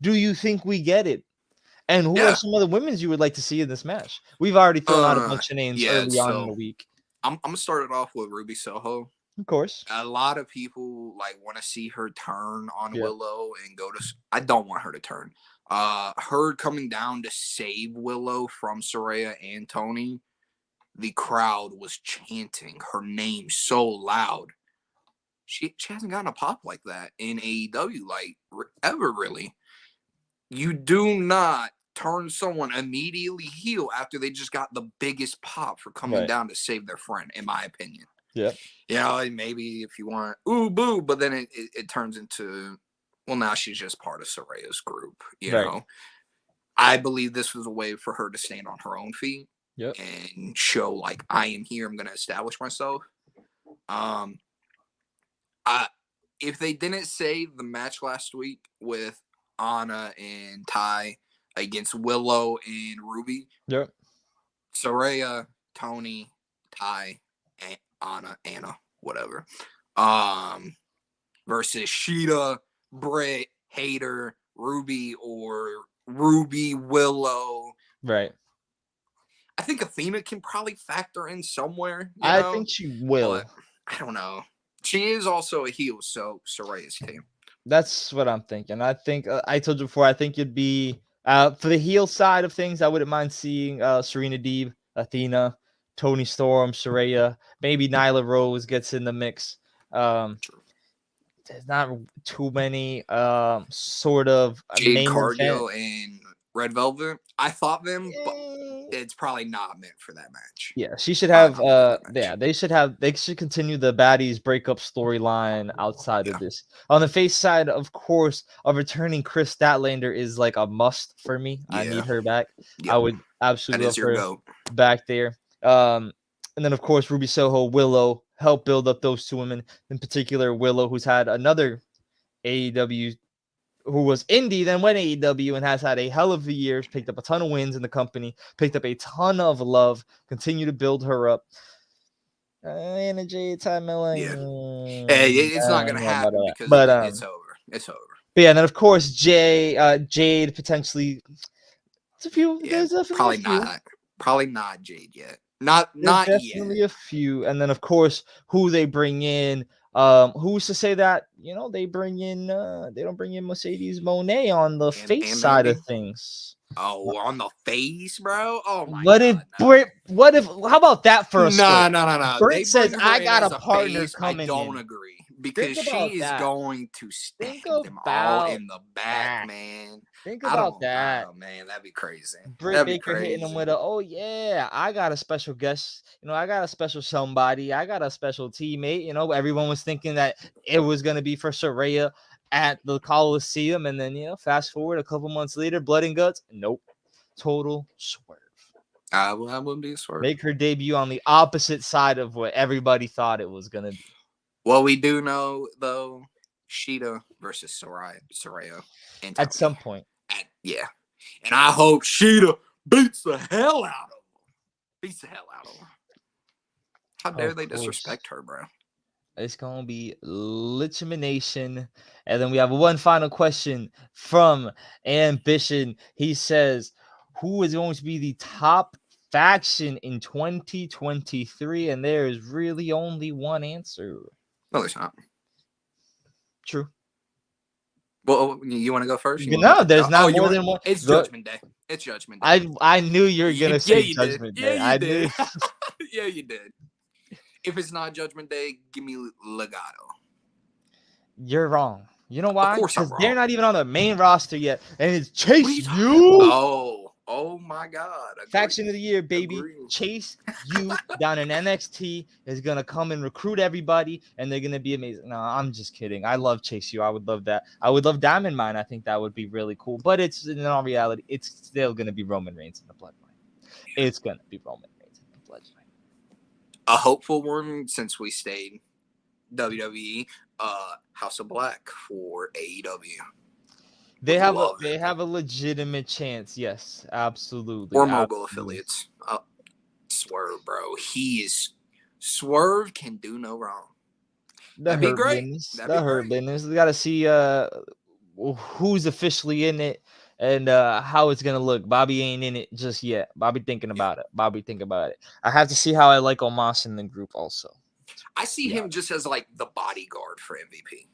[SPEAKER 1] Do you think we get it? And who are some of the women's you would like to see in this match? We've already thrown out a bunch of names early on in the week.
[SPEAKER 2] I'm gonna start it off with Ruby Soho.
[SPEAKER 1] Of course.
[SPEAKER 2] A lot of people like want to see her turn on Willow and go to. I don't want her to turn. Her coming down to save Willow from Saraya and Tony. The crowd was chanting her name so loud. She hasn't gotten a pop like that in AEW like ever really. You do not turn someone immediately heel after they just got the biggest pop for coming down to save their friend, in my opinion.
[SPEAKER 1] Yeah.
[SPEAKER 2] You know, maybe if you want, ooh, boo, but then it turns into, well, now she's just part of Saraya's group, you know. I believe this was a way for her to stand on her own feet and show, like, I am here, I'm going to establish myself. If they didn't say the match last week with Anna and Ty against Willow and Ruby, Saraya, Tony, Ty, Anna, whatever. Versus Sheeta, Britt, Hayter, Ruby, or Ruby, Willow.
[SPEAKER 1] Right.
[SPEAKER 2] I think Athena can probably factor in somewhere,
[SPEAKER 1] I think she will.
[SPEAKER 2] But I don't know. She is also a heel, so Soraya's team.
[SPEAKER 1] That's what I'm thinking. I think I told you before. I think it'd be for the heel side of things. I wouldn't mind seeing Serena Deeb, Athena, Tony Storm, Saraya. Maybe Nyla Rose gets in the mix.
[SPEAKER 2] True.
[SPEAKER 1] There's not too many sort of
[SPEAKER 2] Jade
[SPEAKER 1] main event.
[SPEAKER 2] Cargill and Red Velvet. I thought them, but
[SPEAKER 1] Eh,
[SPEAKER 2] it's probably not meant for that match.
[SPEAKER 1] yeah, she should have.
[SPEAKER 2] Not meant for that match.
[SPEAKER 1] They should continue the baddies breakup storyline outside
[SPEAKER 2] Yeah.
[SPEAKER 1] of this. On the face side, of course, a returning Chris Statlander is like a must for me. I
[SPEAKER 2] Yeah.
[SPEAKER 1] need her back.
[SPEAKER 2] Yep.
[SPEAKER 1] I would
[SPEAKER 2] That
[SPEAKER 1] absolutely
[SPEAKER 2] is
[SPEAKER 1] love
[SPEAKER 2] your
[SPEAKER 1] her
[SPEAKER 2] goat.
[SPEAKER 1] back there. And then of course Ruby Soho, Willow help build up those two women. In particular, Willow, who's had another AEW, who was indie, then went AEW and has had a hell of a year, picked up a ton of wins in the company, picked up a ton of love, continue to build her up. And Jade Time
[SPEAKER 2] Yeah. It's not gonna happen because it's over. It's over.
[SPEAKER 1] But yeah, and then of course Jade potentially. It's a few.
[SPEAKER 2] Yeah,
[SPEAKER 1] There's definitely
[SPEAKER 2] probably
[SPEAKER 1] a few.
[SPEAKER 2] not. Probably not Jade yet. Not
[SPEAKER 1] Definitely
[SPEAKER 2] yet.
[SPEAKER 1] a few. And then of course who they bring in. Who's to say that they bring in they don't bring in Mercedes Moné on the face
[SPEAKER 2] and
[SPEAKER 1] side
[SPEAKER 2] Mandy?
[SPEAKER 1] of things?
[SPEAKER 2] Oh, on the face, bro. Oh my
[SPEAKER 1] What
[SPEAKER 2] god.
[SPEAKER 1] if Britt? What if? How about that for a
[SPEAKER 2] No.
[SPEAKER 1] Britt
[SPEAKER 2] They
[SPEAKER 1] says,
[SPEAKER 2] bring her
[SPEAKER 1] "I
[SPEAKER 2] in
[SPEAKER 1] got
[SPEAKER 2] as
[SPEAKER 1] a partner
[SPEAKER 2] face.
[SPEAKER 1] coming
[SPEAKER 2] I don't
[SPEAKER 1] in."
[SPEAKER 2] agree because she is going to stab
[SPEAKER 1] Think
[SPEAKER 2] them all
[SPEAKER 1] about
[SPEAKER 2] in the back,
[SPEAKER 1] that.
[SPEAKER 2] man.
[SPEAKER 1] Think
[SPEAKER 2] I
[SPEAKER 1] about
[SPEAKER 2] don't
[SPEAKER 1] that.
[SPEAKER 2] know, man. That'd be crazy.
[SPEAKER 1] Britt
[SPEAKER 2] That'd be
[SPEAKER 1] Baker hitting them
[SPEAKER 2] crazy.
[SPEAKER 1] with oh yeah, I got a special guest. I got a special somebody. I got a special teammate. Everyone was thinking that it was gonna be for Saraya at the Coliseum, and then fast forward a couple months later, Blood and Guts. Nope, total swerve.
[SPEAKER 2] I wouldn't be a swerve.
[SPEAKER 1] Make her debut on the opposite side of what everybody thought it was gonna be.
[SPEAKER 2] Well, we do know though, Sheeta versus Saraya
[SPEAKER 1] At some point.
[SPEAKER 2] Yeah. And I hope Sheeta beats the hell out of her. How dare they disrespect her, bro?
[SPEAKER 1] It's going to be elimination. And then we have one final question from Ambition. He says, who is going to be the top faction in 2023? And there is really only one answer.
[SPEAKER 2] No, there's not.
[SPEAKER 1] True.
[SPEAKER 2] Well, you want to go first?
[SPEAKER 1] No, there's not more than one.
[SPEAKER 2] It's Judgment Day. It's Judgment Day.
[SPEAKER 1] I knew you were going to say
[SPEAKER 2] Judgment
[SPEAKER 1] Day.
[SPEAKER 2] Yeah, you did. Yeah, you did. If it's not Judgment Day, give me Legado.
[SPEAKER 1] You're wrong. You know why?
[SPEAKER 2] Of course I'm
[SPEAKER 1] Because
[SPEAKER 2] wrong.
[SPEAKER 1] they're not even on the main roster yet. And it's Chase U.
[SPEAKER 2] Oh my God.
[SPEAKER 1] Faction of the year, baby. Chase U down in NXT is going to come and recruit everybody, and they're going to be amazing. No, I'm just kidding. I love Chase U. I would love that. I would love Diamond Mine. I think that would be really cool. But it's in all reality, it's still going to be Roman Reigns in the Bloodline. It's going to be Roman Reigns in the Bloodline.
[SPEAKER 2] A hopeful one, since we stayed WWE, House of Black for AEW.
[SPEAKER 1] They have a legitimate chance. Yes, absolutely.
[SPEAKER 2] Or Mogul affiliates. Swerve, bro. Swerve can do no wrong. That'd be great.
[SPEAKER 1] The Hurt Business. We got to see who's officially in it and how it's gonna look. Bobby ain't in it just yet. Bobby thinking about it. I have to see how I like Omos in the group also.
[SPEAKER 2] I see him just as like the bodyguard for MVP.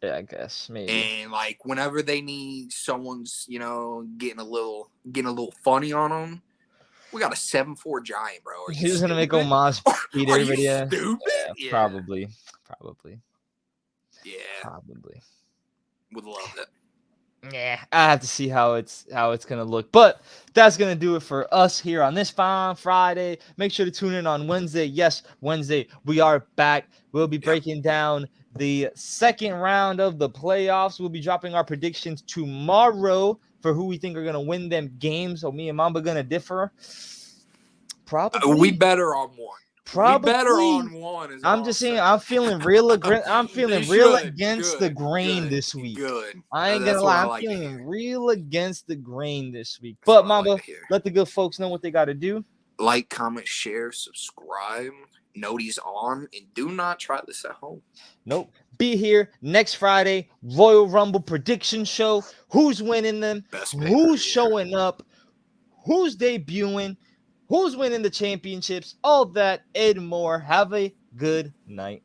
[SPEAKER 1] Yeah, I guess maybe.
[SPEAKER 2] And like whenever they need someone's, getting a little funny on them, we got a 7'4" giant, bro.
[SPEAKER 1] He's gonna make Omos beat everybody.
[SPEAKER 2] Stupid?
[SPEAKER 1] Yeah, probably.
[SPEAKER 2] Yeah.
[SPEAKER 1] Probably.
[SPEAKER 2] Would love it.
[SPEAKER 1] Yeah, I have to see how it's gonna look. But that's gonna do it for us here on this fine Friday. Make sure to tune in on Wednesday. Yes, Wednesday we are back. We'll be breaking down the second round of the playoffs. We'll be dropping our predictions tomorrow for who we think are gonna win them games. So me and Mamba gonna differ. Probably
[SPEAKER 2] we better on one.
[SPEAKER 1] Probably
[SPEAKER 2] better on one.
[SPEAKER 1] I'm just saying, I'm feeling real against the grain this week.
[SPEAKER 2] Good.
[SPEAKER 1] I ain't gonna lie, I'm feeling real against the grain this week. But Mamba, let the good folks know what they got to do.
[SPEAKER 2] Like, comment, share, subscribe. Noties on, and do not try this at home.
[SPEAKER 1] Nope. Be here next Friday. Royal Rumble prediction show. Who's winning them?
[SPEAKER 2] Best
[SPEAKER 1] Who's
[SPEAKER 2] pay-per-view.
[SPEAKER 1] showing up? Who's debuting? Who's winning the championships? All that and more. Have a good night.